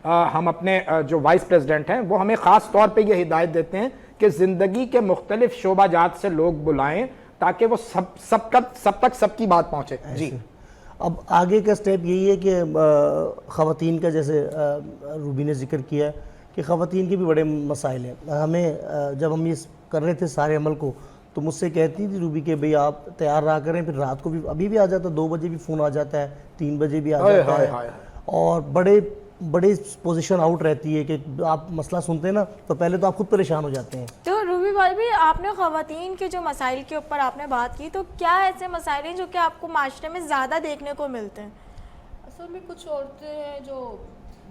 हम अपने जो वाइस प्रेसिडेंट हैं, वो हमें ख़ास तौर पे ये हिदायत देते हैं कि ज़िंदगी के मुख्तलिफ शोबाजात से लोग बुलाएं ताकि वो सब तक सबकी बात पहुँचे। जी, अब आगे का स्टेप यही है कि ख़वातीन का, जैसे रूबी ने जिक्र किया है कि ख़वातीन के भी बड़े मसाइल हैं। हमें जब हम ये कर रहे थे सारे अमल को, तो मुझसे कहती थी रूबी के भाई आप तैयार रहा करें, फिर रात को भी अभी भी आ जाता है, 2 बजे भी फ़ोन आ जाता है, 3 बजे भी आ जाता है, और बड़े पोजीशन आउट रहती है कि आप मसला सुनते हैं ना तो पहले तो आप खुद परेशान हो जाते हैं। तो रूबी भाई भी, आपने ख़वातीन के जो मसाइल के ऊपर आपने बात की, तो क्या ऐसे मसाइल हैं जो कि आपको माशरे में ज़्यादा देखने को मिलते हैं? असल में कुछ औरतें हैं जो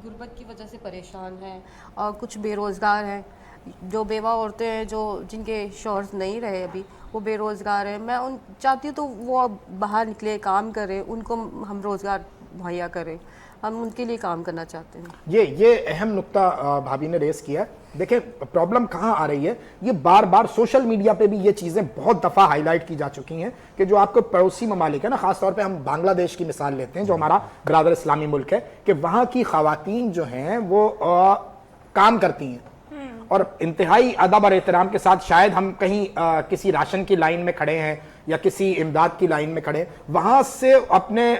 गुर्बत की वजह से परेशान हैं, और कुछ बेरोज़गार हैं, जो बेवा औरतें हैं जो जिनके शौहर नहीं रहे अभी, वो बेरोज़गार हैं। मैं उन चाहती हूँ तो वो बाहर निकले, काम करें, उनको हम रोज़गार मुहैया करें, हम उनके लिए काम करना चाहते हैं। ये अहम नुक्ता भाभी ने रेस किया। देखिए प्रॉब्लम कहाँ आ रही है, ये बार बार सोशल मीडिया पे भी ये चीज़ें बहुत दफ़ा हाईलाइट की जा चुकी हैं कि जो आपको पड़ोसी ममालिक है ना, ख़ासतौर पे हम बांग्लादेश की मिसाल लेते हैं जो हमारा ब्रादर इस्लामी मुल्क है, कि वहाँ की ख़वातीन जो हैं वो काम करती हैं और इंतहाई अदब और एहतराम के साथ, शायद हम कहीं किसी राशन की लाइन में खड़े हैं या किसी इमदाद की लाइन में खड़े, वहां से अपने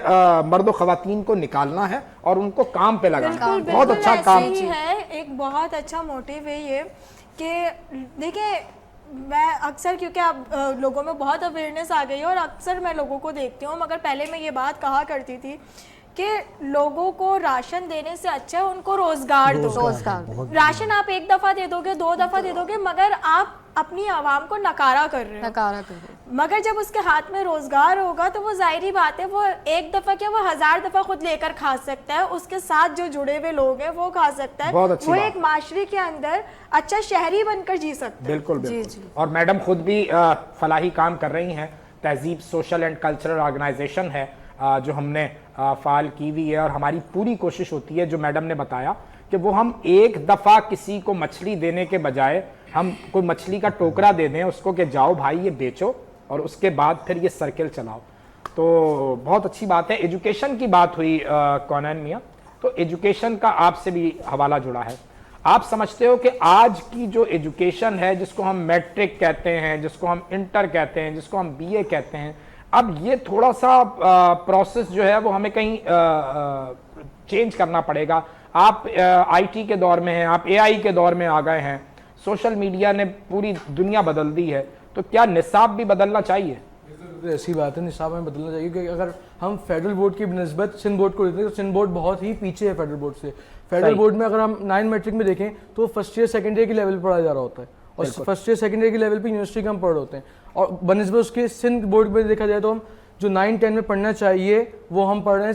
मर्द खवातीन को निकालना है और उनको काम पे लगाना है। बहुत अच्छा काम ही है। एक बहुत अच्छा मोटिव है ये कि देखिए, मैं अक्सर, क्योंकि अब लोगों में बहुत अवेयरनेस आ गई है और अक्सर मैं लोगों को देखती हूँ, मगर पहले मैं ये बात कहा करती थी कि लोगों को राशन देने से अच्छा है उनको रोजगार दो। राशन आप एक दफ़ा दे दोगे, 2 दफ़ा दे दोगे, मगर आप अपनी आवाम को नकारा कर रहे हो। मगर जब उसके हाथ में रोजगार होगा तो वो जाहिर बात है, वो एक दफ़ा क्या, वो 1000 दफ़ा खुद लेकर खा सकता है, उसके साथ जो जुड़े हुए लोग हैं वो खा सकता है, वो एक माशरे के अंदर अच्छा शहरी बनकर जी सकता है। बिल्कुल बिल्कुल। और मैडम खुद भी फलाही काम कर रही हैं। तहजीब सोशल एंड कल्चरल ऑर्गेनाइजेशन है जो हमने फ़ाल की हुई है, और हमारी पूरी कोशिश होती है, जो मैडम ने बताया, कि वो हम एक दफ़ा किसी को मछली देने के बजाय हम कोई मछली का टोकरा दे दें उसको कि जाओ भाई ये बेचो, और उसके बाद फिर ये सर्किल चलाओ। तो बहुत अच्छी बात है। एजुकेशन की बात हुई कौनैन मियाँ, तो एजुकेशन का आपसे भी हवाला जुड़ा है। आप समझते हो कि आज की जो एजुकेशन है, जिसको हम मैट्रिक कहते हैं, जिसको हम इंटर कहते हैं, जिसको हम बीए कहते हैं, अब ये थोड़ा सा प्रोसेस जो है वो हमें कहीं चेंज करना पड़ेगा। आप आईटी के दौर में हैं, आप एआई के दौर में आ गए हैं, सोशल मीडिया ने पूरी दुनिया बदल दी है, तो क्या निसाब भी बदलना चाहिए? ऐसी बात है, निसाब में बदलना चाहिए, क्योंकि अगर हम फेडरल बोर्ड की निस्बत सिंध बोर्ड को देते हैं तो सिंध बोर्ड बहुत ही पीछे है फेडरल बोर्ड से। फेडरल बोर्ड में अगर हम 9 मैट्रिक में देखें तो फर्स्ट ईयर सेकेंड ईयर की लेवल पर पढ़ाया जा रहा होता है, और फर्स्ट ईयर सेकेंड ईयर की लेवल पर यूनिवर्सिटी का हम पढ़ रहे होते हैं। और बनिस्बत उसके सिंध बोर्ड में देखा जाए तो हम जो 9-10 में पढ़ना चाहिए वो हम पढ़ रहे हैं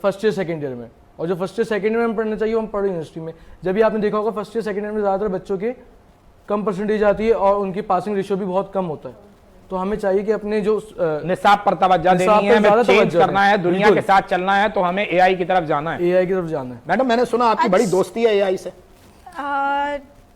फर्स्ट ईयर सेकेंड ईयर में, और जो फर्स्ट ईयर सेकेंड ईयर में हम पढ़ना चाहिए वो हम पढ़ रहे हैं यूनिवर्सिटी में। जब भी आपने देखा होगा फर्स्ट ईयर सेकेंड ईयर में ज़्यादातर बच्चों के कम परसेंटेज आती है और उनकी पासिंग रेशियो भी बहुत कम होता है। तो हमें चाहिए कि अपने जो निसाब पर तवज्जो देनी है, हमें चेंज करना है, दुनिया के साथ चलना है, तो हमें एआई की तरफ जाना है। एआई की तरफ जाना है। मैडम मैंने सुना आपकी बड़ी दोस्ती है एआई से।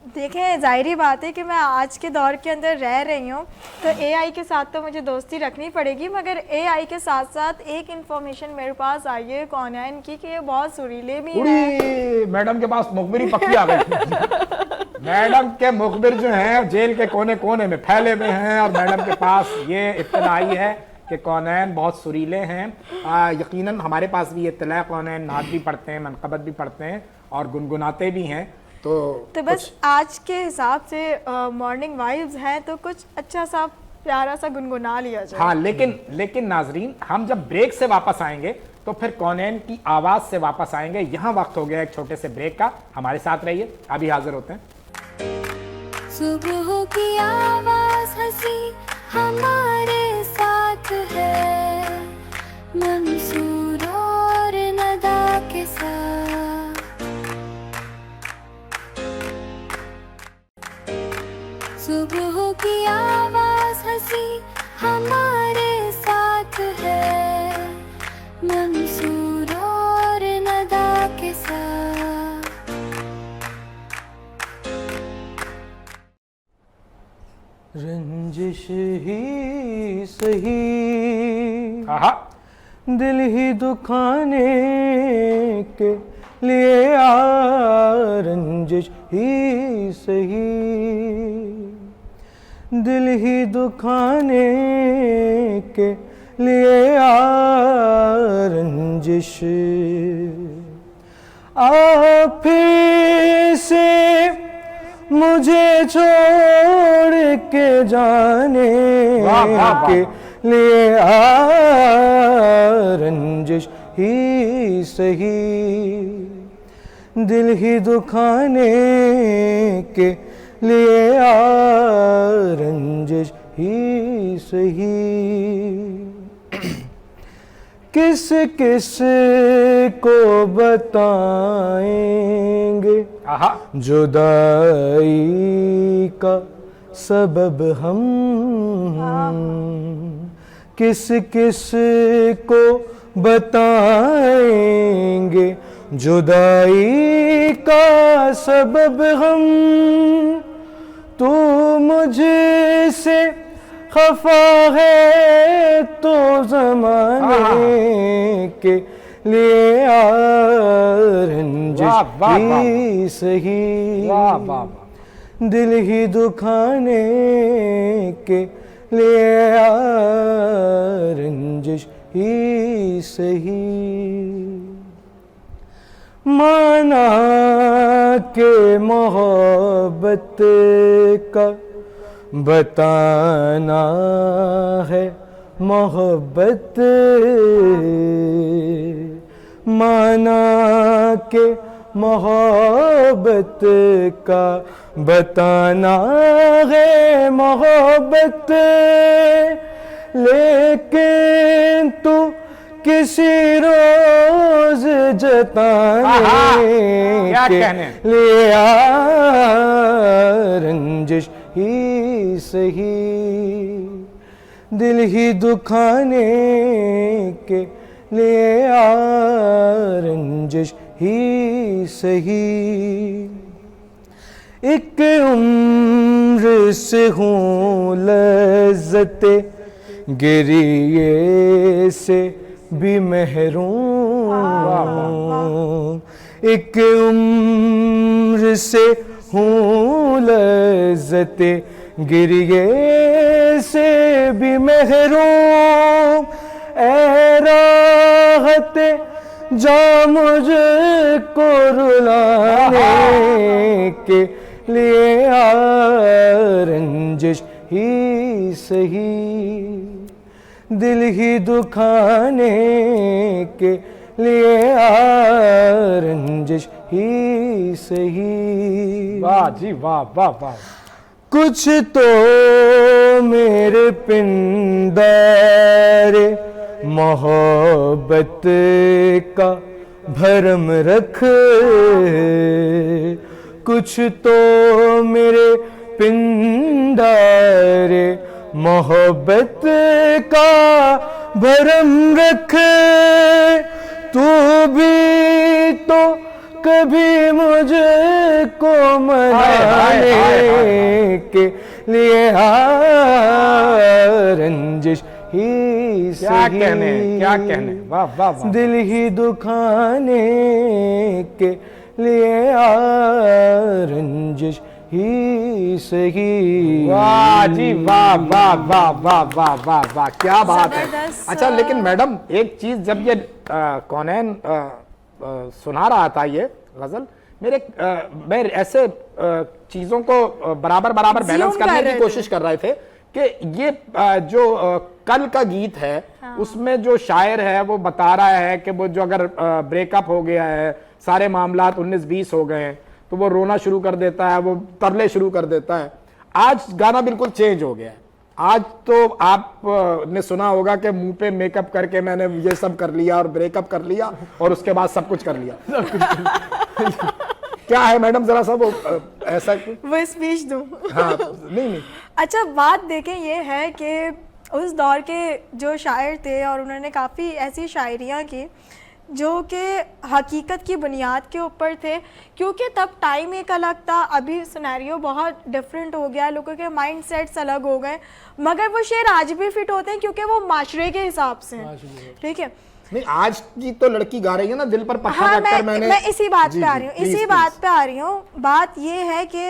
देखें, जाहिर बात है कि मैं आज के दौर के अंदर रह रही हूँ, तो एआई के साथ तो मुझे दोस्ती रखनी पड़ेगी, मगर एआई के साथ साथ एक इंफॉर्मेशन मेरे पास आई है कौनैन की कि ये बहुत सुरीले भी हैं। मैडम के पास मुखबिरी पक्की आ गई। मैडम के मुखबिर जो हैं जेल के कोने कोने में फैले हुए हैं, और मैडम के पास ये इत्तला आई है कि कौनैन बहुत सुरीले हैं। यकीनन हमारे पास भी ये इत्तला है, कौनैन नात भी पढ़ते हैं, मनक़बत भी पढ़ते हैं और गुनगुनाते भी हैं। तो बस आज के हिसाब से मॉर्निंग वाइब्स हैं, तो कुछ अच्छा सा प्यारा सा गुनगुना लिया जाए। हाँ, लेकिन नाजरीन, हम जब ब्रेक से वापस आएंगे तो फिर कौनैन की आवाज से वापस आएंगे। यहाँ वक्त हो गया एक छोटे से ब्रेक का, हमारे साथ रहिए, अभी हाजिर होते हैं। सुबह की आवाज हंसी हमारे साथ है, मंसूर और नदा के साथ। सुबह की आवाज हंसी हमारे साथ है, मंसूर और नदा के साथ। रंजिश ही सही, दिल ही दुखाने के लिए रंजिश ही सही, दिल ही दुखाने के लिए रंजिश, आप फिर से मुझे छोड़ के जाने के लिए रंजिश ही सही, दिल ही दुखाने के लिए रंजिश ही सही। किस किस को बताएंगे जुदाई का सबब हम, किस किस को बताएंगे जुदाई का सबब हम, तू मुझसे खफा है तो ज़माने के लिए रंजिश ही सही, दिल ही दुखाने के लिए आ रंजिश ही सही। माना के मोहब्बत का बताना है मोहब्बत, माना के मोहब्बत का बताना है मोहब्बत, लेकिन तू किसी रोज जताने के लिए आ रंजिश ही सही, दिल ही दुखाने के लिए आ रंजिश ही सही। एक उम्र से हूँ लज़्ज़ते गिरिए से भी महरूम, एक उम्र से हूँ लज़्ज़ते गिरिए से भी महरूम, ऐ राहते जा मुझको रुलाने के लिए आ रंजिश ही सही, दिल ही दुखाने के लिए आ रंजिश ही सही। वाह जी वाह वाह वाह। कुछ तो मेरे पिंदारे मोहब्बत का भरम रख, कुछ तो मेरे पिंदारे मोहब्बत का भरम रख, तू भी तो कभी मुझको मनाने के लिए आ रंजिश ही सही। क्या कहने, क्या कहने, वाह वाह वाह। दिल ही दुखाने के लिए आ रंजिश ही सही। वाह जी वाह वाह वाह वाह वाह वाह वाह, क्या बात है। जबरदस्त। अच्छा लेकिन मैडम एक चीज, जब ये कौनैन सुना रहा था ये गजल, मैं ऐसे चीजों को बराबर बराबर बैलेंस करने की कोशिश कर रहे थे कि ये जो कल का गीत है उसमें जो शायर है वो बता रहा है कि वो जो अगर ब्रेकअप हो गया है, सारे मामलात 19-20 हो गए हैं, तो वो रोना शुरू कर देता है, वो तरले शुरू कर देता है। आज गाना बिल्कुल चेंज हो गया है। आज तो आप ने सुना होगा कि मुंह पे मेकअप करके मैंने ये सब कर लिया और ब्रेकअप कर लिया और उसके बाद सब कुछ कर लिया। क्या है मैडम, जरा सा वो ऐसा वो स्पीच दूं? हाँ नहीं। अच्छा बात देखें ये है कि उस दौर के जो शायर थे और उन्होंने काफ़ी ऐसी शायरियाँ की जो कि हकीकत की बुनियाद के ऊपर थे, क्योंकि तब टाइम एक अलग था, अभी सिनेरियो बहुत डिफरेंट हो गया, लोगों के माइंड सेट्स अलग हो गए, मगर वो शेर आज भी फिट होते हैं क्योंकि वो माशरे के हिसाब से हैं। ठीक है, नहीं आज की तो लड़की गा रही है ना दिल पर पत्थर हाँ, रखकर। मैं इसी बात पे आ रही हूँ, इसी बात पे आ रही हूँ। बात ये है कि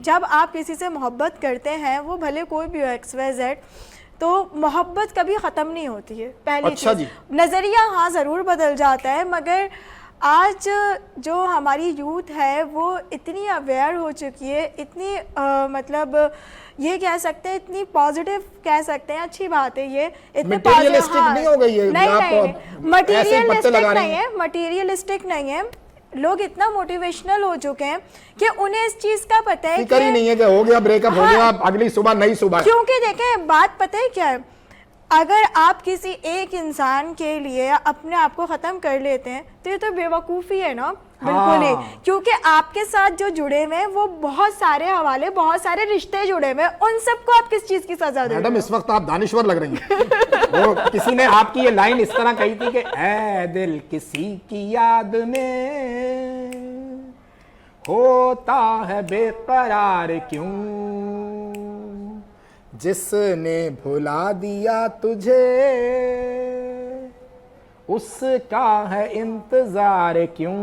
जब आप किसी से मोहब्बत करते हैं, वो भले कोई भी हो XYZ, तो मोहब्बत कभी ख़त्म नहीं होती है। पहली अच्छा चीज़, नज़रिया हाँ ज़रूर बदल जाता है, मगर आज जो हमारी यूथ है वो इतनी अवेयर हो चुकी है, इतनी मतलब ये कह सकते हैं, इतनी पॉजिटिव कह सकते हैं, अच्छी बात है ये, इतने मटेरियलिस्टिक नहीं हो गई है। नहीं, मटेरियलिस्टिक नहीं है। लोग इतना मोटिवेशनल हो चुके हैं कि उन्हें इस चीज का पता है कि नहीं है कि हो गया ब्रेकअप, हो गया, अगली सुबह नई सुबह। क्योंकि देखें बात पता है क्या है, अगर आप किसी एक इंसान के लिए अपने आप को ख़त्म कर लेते हैं तो ये तो बेवकूफ़ी है ना। बिल्कुल ही, क्योंकि आपके साथ जो जुड़े हुए हैं वो बहुत सारे हवाले, बहुत सारे रिश्ते जुड़े हुए हैं, उन सबको आप किस चीज़ की सज़ा देते हैं? मैडम इस वक्त आप दानिश्वर लग रही हैं। वो किसी ने आपकी ये लाइन इस तरह कही थी कि ऐ दिल किसी की याद में होता है बेकरार क्यों, जिसने भुला दिया तुझे उसका है इंतजार क्यों।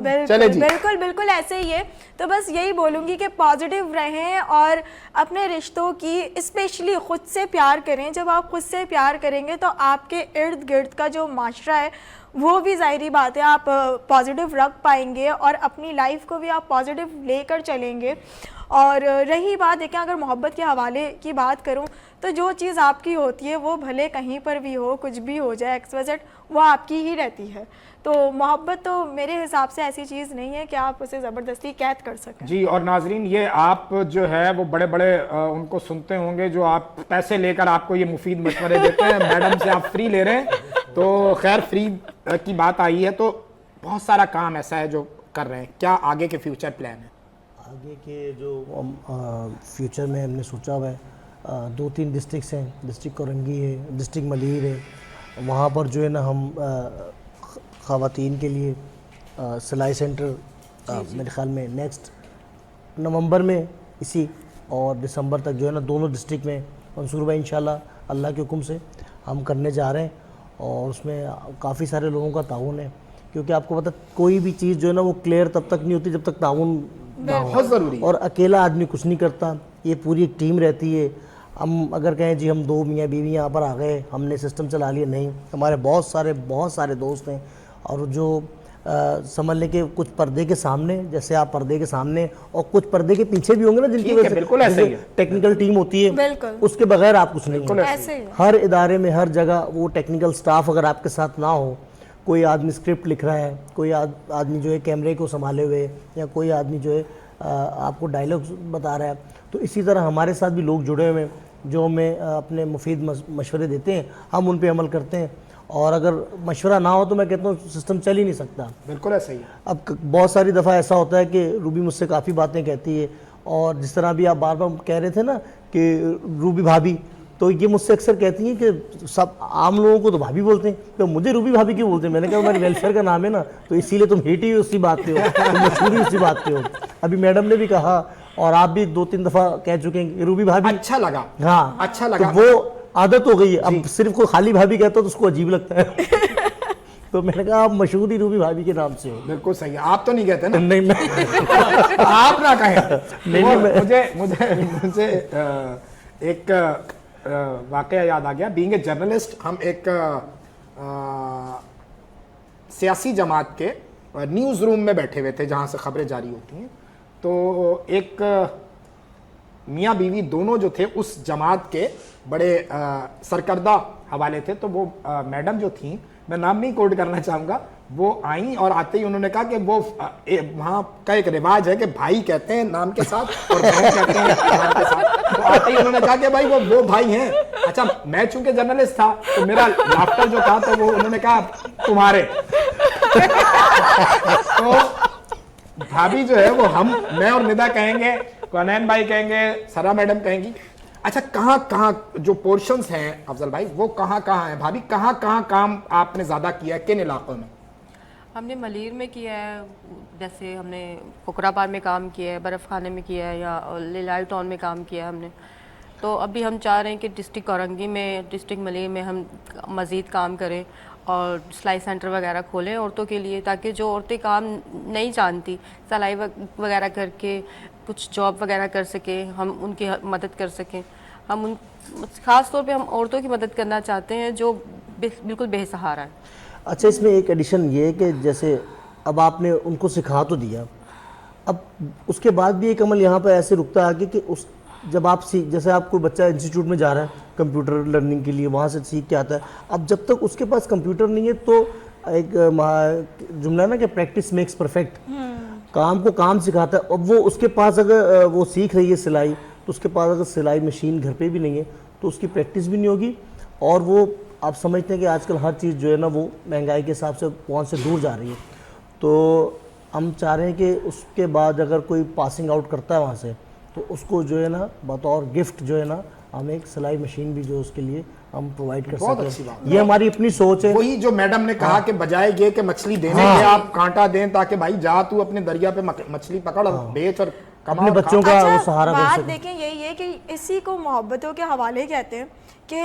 बिल्कुल चले जी। बिल्कुल बिल्कुल ऐसे ही है। तो बस यही बोलूँगी कि पॉजिटिव रहें और अपने रिश्तों की स्पेशली खुद से प्यार करें। जब आप खुद से प्यार करेंगे तो आपके इर्द गिर्द का जो माशरा है वो भी ज़ाहिरी बात है आप पॉजिटिव रख पाएंगे और अपनी लाइफ को भी आप पॉजिटिव लेकर चलेंगे। और रही बात देखें, अगर मोहब्बत के हवाले की बात करूं तो जो चीज़ आपकी होती है वो भले कहीं पर भी हो, कुछ भी हो जाए XYZ, वो आपकी ही रहती है। तो मोहब्बत तो मेरे हिसाब से ऐसी चीज़ नहीं है कि आप उसे ज़बरदस्ती कैद कर सकें। जी। और नाजरीन, ये आप जो है वो बड़े बड़े उनको सुनते होंगे जो आप पैसे लेकर आपको ये मुफीद मशवरे देते हैं। मैडम से आप फ्री ले रहे हैं, तो खैर फ्री की बात आई है तो बहुत सारा काम ऐसा है जो कर रहे हैं। क्या आगे के फ्यूचर प्लान है? आगे के जो फ्यूचर में हमने सोचा हुआ है, 2-3 डिस्ट्रिक्ट्स हैं, डिस्ट्रिक्ट कोरंगी है, डिस्ट्रिक्ट मलीर है, वहाँ पर जो है ना हम ख़वातीन के लिए सिलाई सेंटर मेरे ख्याल में नेक्स्ट नवंबर में इसी और दिसंबर तक जो है ना दोनों डिस्ट्रिक्ट में मंसूर भाई इंशाल्लाह अल्लाह के हुक्म से हम करने जा रहे हैं। और उसमें काफ़ी सारे लोगों का ताउन है, क्योंकि आपको पता कोई भी चीज़ जो है ना वो क्लियर तब तक नहीं होती जब तक ताउन ना हो। बहुत ज़रूरी है। और अकेला आदमी कुछ नहीं करता, ये पूरी एक टीम रहती है। हम अगर कहें जी हम 2 मियाँ बीवी यहाँ पर आ गए, हमने सिस्टम चला लिया, नहीं, हमारे बहुत सारे दोस्त हैं। और जो समझ लें कि कुछ पर्दे के सामने, जैसे आप पर्दे के सामने और कुछ पर्दे के पीछे भी होंगे ना जिनकी वजह से बिल्कुल ऐसे ही है। टेक्निकल टीम होती है, बिल्कुल। उसके बगैर आप कुछ नहीं है। ऐसे ही है। हर इदारे में हर जगह वो टेक्निकल स्टाफ अगर आपके साथ ना हो, कोई आदमी स्क्रिप्ट लिख रहा है, कोई आदमी जो है कैमरे को संभाले हुए, या कोई आदमी जो है आपको डायलॉग्स बता रहा है, तो इसी तरह हमारे साथ भी लोग जुड़े हुए हैं जो हमें अपने मुफीद मशवरे देते हैं, हम उन पे अमल करते हैं। और अगर मशवरा ना हो तो मैं कहता हूँ सिस्टम चल ही नहीं सकता। बिल्कुल ऐसा ही है। अब बहुत सारी दफ़ा ऐसा होता है कि रूबी मुझसे काफ़ी बातें कहती है, और जिस तरह भी आप बार बार कह रहे थे ना कि रूबी भाभी, तो ये मुझसे अक्सर कहती हैं कि सब आम लोगों को तो भाभी बोलते हैं, तो मुझे रूबी भाभी क्यों बोलते हैं? मैंने कहा हमारे वेलफेयर का नाम है ना, तो इसीलिए तुम हिट ही उसी बात पे हो, तुम मशहूर ही उसी बात पे हो। अभी मैडम ने भी कहा और आप भी 2-3 दफ़ा कह चुके हैं कि रूबी भाभी। अच्छा लगा। हाँ, अच्छा लगा। तो वो आदत हो गई है, अब सिर्फ कोई खाली भाभी कहता तो उसको अजीब लगता है। तो मैंने कहा आप मशहूर ही रूबी भाभी के नाम से हो। बिल्कुल सही है। आप तो नहीं कहते ना? नहीं, मैं आप ना कहें। नहीं, मुझे एक वाकया याद आ गया। बीइंग ए जर्नलिस्ट, हम एक सियासी जमात के न्यूज़ रूम में बैठे हुए थे जहाँ से खबरें जारी होती हैं। तो एक मियाँ बीवी दोनों जो थे उस जमात के बड़े सरकर्दा हवाले थे। तो वो मैडम जो थी, मैं नाम नहीं कोट करना चाहूँगा, वो आई और आते ही उन्होंने कहा कि वो वहाँ का एक रिवाज है कि भाई कहते हैं नाम के साथ और बहन कहते हैं नाम के साथ। तो आते ही उन्होंने कहा कि भाई वो भाई हैं। अच्छा, मैं चूंकि जर्नलिस्ट था तो मेरा लाफ्टर जो था, तो वो उन्होंने कहा तुम्हारे। तो भाभी जो है वो मैं और निदा कहेंगे, कौनैन भाई कहेंगे, सरा मैडम कहेंगी। अच्छा, कहाँ जो पोर्शंस हैं अफजल भाई, वो कहाँ हैं? भाभी कहाँ काम आपने ज़्यादा किया है, किन इलाकों में? हमने मलीर में किया है, जैसे हमने कुकरापार में काम किया है, बर्फ़ खाने में किया है, या लिलाई टाउन में काम किया है हमने। तो अभी हम चाह रहे हैं कि डिस्ट्रिक्ट कोरंगी में, डिस्ट्रिक्ट मलीर में हम मज़ीद काम करें और सिलाई सेंटर वगैरह खोलें औरतों के लिए, ताकि जो औरतें काम नहीं जानती, सिलाई वगैरह करके कुछ जॉब वगैरह कर सकें, हम उनकी मदद कर सकें। हम उन ख़ास तौर पे हम औरतों की मदद करना चाहते हैं जो बिल्कुल बेसहारा है। अच्छा, इसमें एक एडिशन ये है कि जैसे अब आपने उनको सिखा तो दिया, अब उसके बाद भी एक अमल यहाँ पर ऐसे रुकता है कि उस जब आप जैसे आप कोई बच्चा इंस्टीट्यूट में जा रहा है कंप्यूटर लर्निंग के लिए, वहाँ से सीख के आता है, अब जब तक उसके पास कंप्यूटर नहीं है तो एक जुमला ना कि प्रैक्टिस मेक्स परफेक्ट, काम को काम सिखाता है। अब वो उसके पास अगर वो सीख रही है सिलाई, तो उसके पास अगर सिलाई मशीन घर पे भी नहीं है तो उसकी प्रैक्टिस भी नहीं होगी। और वो आप समझते हैं कि आजकल हर चीज़ जो है ना वो महंगाई के हिसाब से पहुँच से दूर जा रही है। तो हम चाह रहे हैं कि उसके बाद अगर कोई पासिंग आउट करता है वहाँ से, तो उसको जो है ना बतौर गिफ्ट जो है ना हम एक सिलाई मशीन भी जो उसके लिए हम प्रोवाइड कर सकते हैं। ये हमारी अपनी सोच है। वही जो मैडम ने कहा कि बजाय ये कि मछली देने के आप कांटा दें, ताकि भाई जा तू अपने दरिया पे मछली पकड़ और बेच और अपने बच्चों का वो सहारा बन बात सके। देखें यही है कि इसी को मोहब्बतों के हवाले कहते हैं कि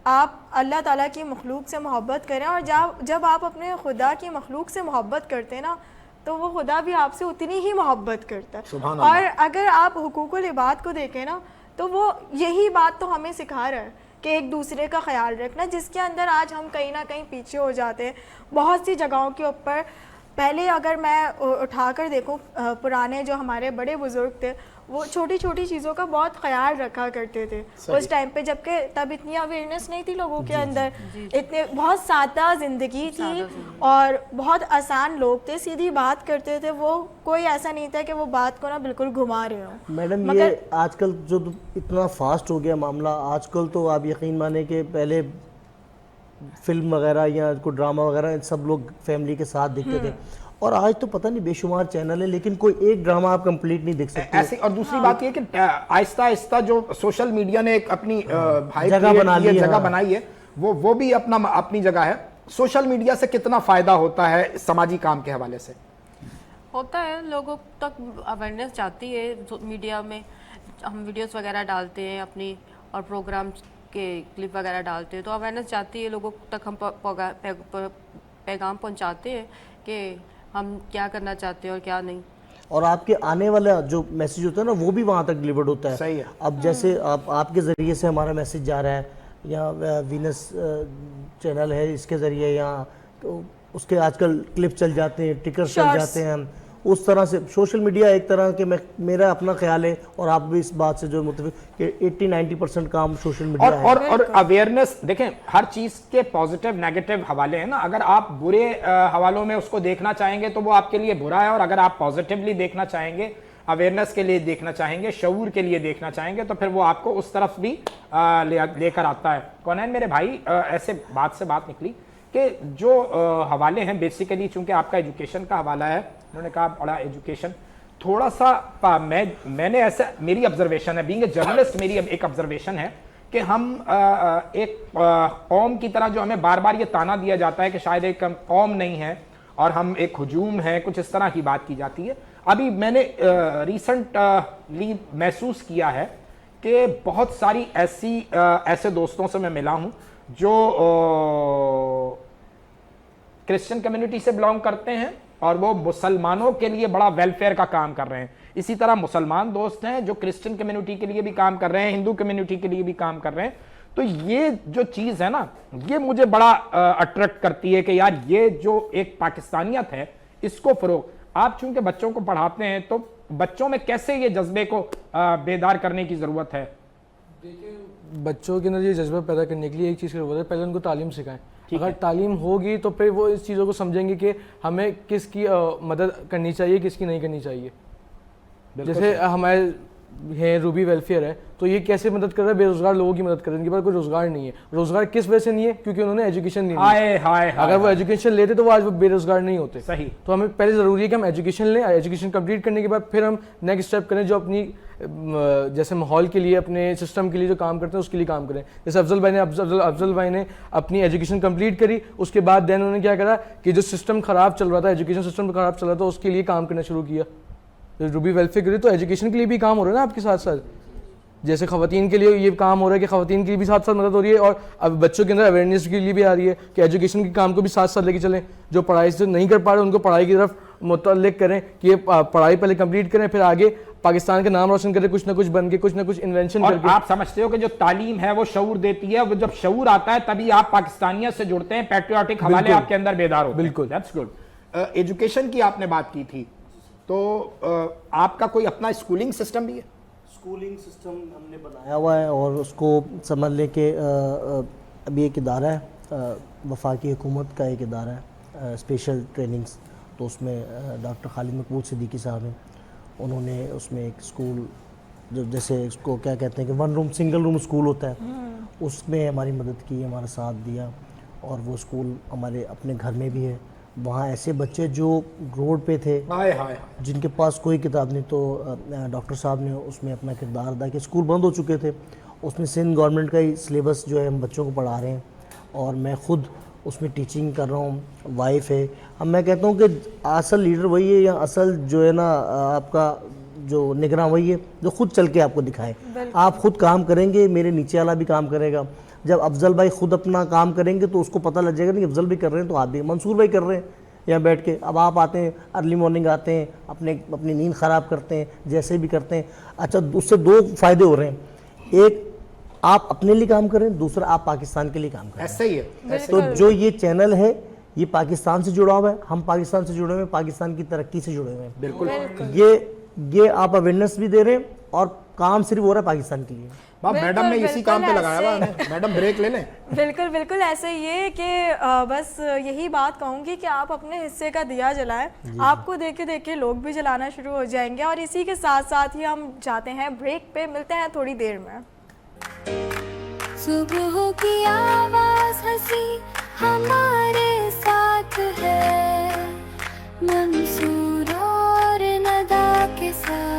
आप अल्लाह ताला की मखलूक से मोहब्बत करें, और जब आप अपने खुदा की मखलूक से मोहब्बत करते हैं ना, तो वो खुदा भी आपसे उतनी ही मोहब्बत करता है। सुभान अल्लाह। और अगर आप हुकूकुल इबाद को देखें ना, तो वो यही बात तो हमें सिखा रहा है कि एक दूसरे का ख्याल रखना, जिसके अंदर आज हम कहीं ना कहीं पीछे हो जाते हैं बहुत सी जगहों के ऊपर। पहले अगर मैं उठाकर देखूं, पुराने जो हमारे बड़े बुज़ुर्ग थे, वो छोटी छोटी चीज़ों का बहुत ख्याल रखा करते थे उस टाइम पे, जबकि तब इतनी अवेयरनेस नहीं थी लोगों के अंदर, इतने बहुत सादा ज़िंदगी थी और बहुत आसान लोग थे, सीधी बात करते थे वो, कोई ऐसा नहीं था कि वो बात को ना बिल्कुल घुमा रहे हो। मैडम ये आजकल जो इतना फास्ट हो गया मामला, आजकल तो आप यकीन माने कि पहले फिल्म वगैरह या कोई ड्रामा वगैरह सब लोग फैमिली के साथ देखते थे, और आज तो पता नहीं बेशुमार चैनल है लेकिन कोई एक ड्रामा आप कंप्लीट नहीं देख सकते ऐसे। और दूसरी बात ये कि आहिस्ता आहिस्ता जो सोशल मीडिया ने एक अपनी भाई जगह बना ली है, जगह बनाई है, वो भी अपनी जगह है। सोशल मीडिया से कितना फायदा होता है सामाजिक काम के हवाले से? होता है, लोगों तक अवेयरनेस जाती है। मीडिया में हम वीडियोस वगैरह डालते हैं अपनी, और प्रोग्राम्स के क्लिप वगैरह डालते हैं, तो अवेयरनेस जाती है, लोगों तक हम पैगाम पहुंचाते हैं कि हम क्या करना चाहते हैं और क्या नहीं। और आपके आने वाला जो मैसेज होता है ना, वो भी वहाँ तक डिलीवर्ड होता है। सही है। अब जैसे आपके ज़रिए से हमारा मैसेज जा रहा है, या वीनस चैनल है इसके ज़रिए, या तो उसके आजकल क्लिप चल जाते हैं, टिकर्स चल जाते हैं, उस तरह से सोशल मीडिया एक तरह के मेरा अपना ख्याल है, और आप भी इस बात से जो मुतफिक कि 80-90% काम सोशल मीडिया है। और अवेयरनेस देखें, हर चीज़ के पॉजिटिव नेगेटिव हवाले हैं ना। अगर आप बुरे हवालों में उसको देखना चाहेंगे तो वो आपके लिए बुरा है, और अगर आप पॉजिटिवली देखना चाहेंगे, अवेयरनेस के लिए देखना चाहेंगे, शऊर के लिए देखना चाहेंगे, तो फिर वो आपको उस तरफ भी लेकर आता है। कौनैन मेरे भाई, ऐसे बात से बात निकली कि जो हवाले हैं बेसिकली, चूंकि आपका एजुकेशन का हवाला है, उन्होंने कहा बड़ा एजुकेशन थोड़ा सा मैंने ऐसा, मेरी ऑब्जर्वेशन है, बीइंग ए जर्नलिस्ट मेरी एक ऑब्जर्वेशन है कि हम एक कौम की तरह, जो हमें बार बार ये ताना दिया जाता है कि शायद एक कौम नहीं है और हम एक हुजूम है, कुछ इस तरह की बात की जाती है। अभी मैंने रिसेंटली महसूस किया है कि बहुत सारी ऐसे दोस्तों से मैं मिला हूं जो क्रिश्चियन कम्युनिटी से बिलोंग करते हैं, और वो मुसलमानों के लिए बड़ा वेलफेयर का काम कर रहे हैं। इसी तरह मुसलमान दोस्त हैं जो क्रिश्चियन कम्युनिटी के लिए भी काम कर रहे हैं, हिंदू कम्युनिटी के लिए भी काम कर रहे हैं। तो ये जो चीज़ है ना, ये मुझे बड़ा अट्रैक्ट करती है कि यार ये जो एक पाकिस्तानियत है, इसको फरोग, आप चूंकि बच्चों को पढ़ाते हैं तो बच्चों में कैसे ये जज्बे को बेदार करने की ज़रूरत है? देखिए, बच्चों के अंदर ये जज्बा पैदा करने के लिए एक चीज़ की ज़रूरत है, पहले उनको तालीम सिखाएं। अगर तालीम होगी तो फिर वो इस चीज़ों को समझेंगे कि हमें किसकी मदद करनी चाहिए, किसकी नहीं करनी चाहिए। जैसे हमारे हैं रूबी वेलफेयर है, तो ये कैसे मदद कर रहा है? बेरोजगार लोगों की मदद कर रहे हैं, इनके पास कोई रोजगार नहीं है। रोजगार किस वजह से नहीं है? क्योंकि उन्होंने एजुकेशन नहीं ली। अगर वो एजुकेशन लेते तो वो आज वो बेरोजगार नहीं होते। सही। तो हमें पहले ज़रूरी है कि हम एजुकेशन लें, एजुकेशन कंप्लीट करने के बाद फिर हम नेक्स्ट स्टेप करें, जो अपनी जैसे माहौल के लिए, अपने सिस्टम के लिए जो काम करते हैं उसके लिए काम करें। जैसे अफजल भाई ने अपनी एजुकेशन कंप्लीट करी, उसके बाद देन उन्होंने क्या करा कि जो सिस्टम ख़राब चल रहा था, एजुकेशन सिस्टम ख़राब चल रहा था, उसके लिए काम करना शुरू किया। रूबी वेलफेयर के लिए तो एजुकेशन के लिए भी काम हो रहा है ना आपके साथ साथ। जैसे ख़वातीन के लिए ये काम हो रहा है कि ख़वातीन की भी साथ साथ मदद हो रही है, और अब बच्चों के अंदर अवेयरनेस के लिए भी आ रही है कि एजुकेशन के काम को भी साथ साथ लेके चलें। जो पढ़ाई से नहीं कर पा रहे उनको पढ़ाई की तरफ मुतल्लिक करें कि ये पढ़ाई पहले कंप्लीट करें, फिर आगे पाकिस्तान का नाम रोशन करें, कुछ ना कुछ बन के, कुछ ना कुछ इन्वेंशन करके। आप समझते हो कि जो तालीम है वो शऊर देती है, वो जब शऊर आता है तभी आप पाकिस्तानियत से जुड़ते हैं, पैट्रियोटिक हवाले आपके अंदर बेदार होते हैं। बिल्कुल, दैट्स गुड। एजुकेशन की आपने बात की थी, तो आपका कोई अपना स्कूलिंग सिस्टम भी है? स्कूलिंग सिस्टम हमने बनाया हुआ है, और उसको समझ लें कि अभी एक इदारा है, वफाकी हुकूमत का एक इदारा है, स्पेशल ट्रेनिंग्स, तो उसमें डॉक्टर खालिद मकबूल सिद्दीकी साहब हैं, उन्होंने उसमें एक स्कूल, जो जैसे इसको क्या कहते हैं कि one room single room school होता है, उसमें हमारी मदद की, हमारा साथ दिया, और वो स्कूल हमारे अपने घर में भी है। वहाँ ऐसे बच्चे जो रोड पे थे, जिनके पास कोई किताब नहीं, तो डॉक्टर साहब ने उसमें अपना किरदार अदा किया। स्कूल बंद हो चुके थे, उसमें सिंध गवर्नमेंट का ही सिलेबस जो है हम बच्चों को पढ़ा रहे हैं, और मैं ख़ुद उसमें टीचिंग कर रहा हूँ, वाइफ है। अब मैं कहता हूँ कि असल लीडर वही है, या असल जो है ना आपका जो निगरान वही है जो खुद चल के आपको दिखाए। आप खुद काम करेंगे, मेरे नीचे वाला भी काम करेगा। जब अफजल भाई खुद अपना काम करेंगे तो उसको पता लग जाएगा नहीं अफजल भी कर रहे हैं तो आप भी, मंसूर भाई कर रहे हैं यहाँ बैठ के। अब आप आते हैं अर्ली मॉर्निंग आते हैं, अपनी नींद ख़राब करते हैं, जैसे भी करते हैं। अच्छा, उससे दो फ़ायदे हो रहे हैं, एक आप अपने लिए काम करें, दूसरा आप पाकिस्तान के लिए काम करें। ऐसा ही है। तो जो ये चैनल है ये पाकिस्तान से जुड़ा हुआ है, हम पाकिस्तान से जुड़े हुए हैं, पाकिस्तान की तरक्की से जुड़े हुए हैं। बिल्कुल। ये आप अवेयरनेस भी दे रहे हैं और काम सिर्फ हो रहा है पाकिस्तान के लिए। मैडम ने इसी काम पे लगाया हुआ है। मैडम ब्रेक ले लें। बिल्कुल बिल्कुल ऐसे ये कि बस यही बात कहूँगी कि आप अपने हिस्से का दिया जलाएं, आपको देख के लोग भी जलाना शुरू हो जाएंगे। और इसी के साथ साथ ही हम जाते हैं ब्रेक पे, मिलते हैं थोड़ी देर में। सुबह की आवाज हंसी हमारे साथ है, मंसूर और नदा के साथ।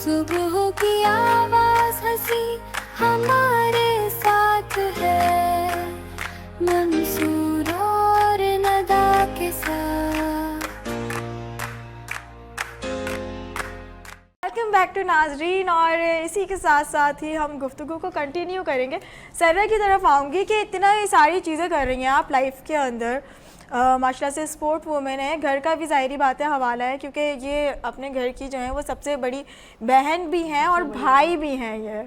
सुबह की आवाज हंसी हमारे साथ है, मंसूर और नदा के साथ। वेलकम बैक टू नाजरीन। और इसी के साथ साथ ही हम गुफ्तगू को कंटिन्यू करेंगे। सर्रा की तरफ आऊँगी कि इतना ये सारी चीज़ें कर रही हैं आप लाइफ के अंदर, माशाल्लाह से स्पोर्ट वूमेन है, घर का भी ज़ाहिरी बात है हवाला है, क्योंकि ये अपने घर की जो है वो सबसे बड़ी बहन भी हैं और भाई भी हैं। ये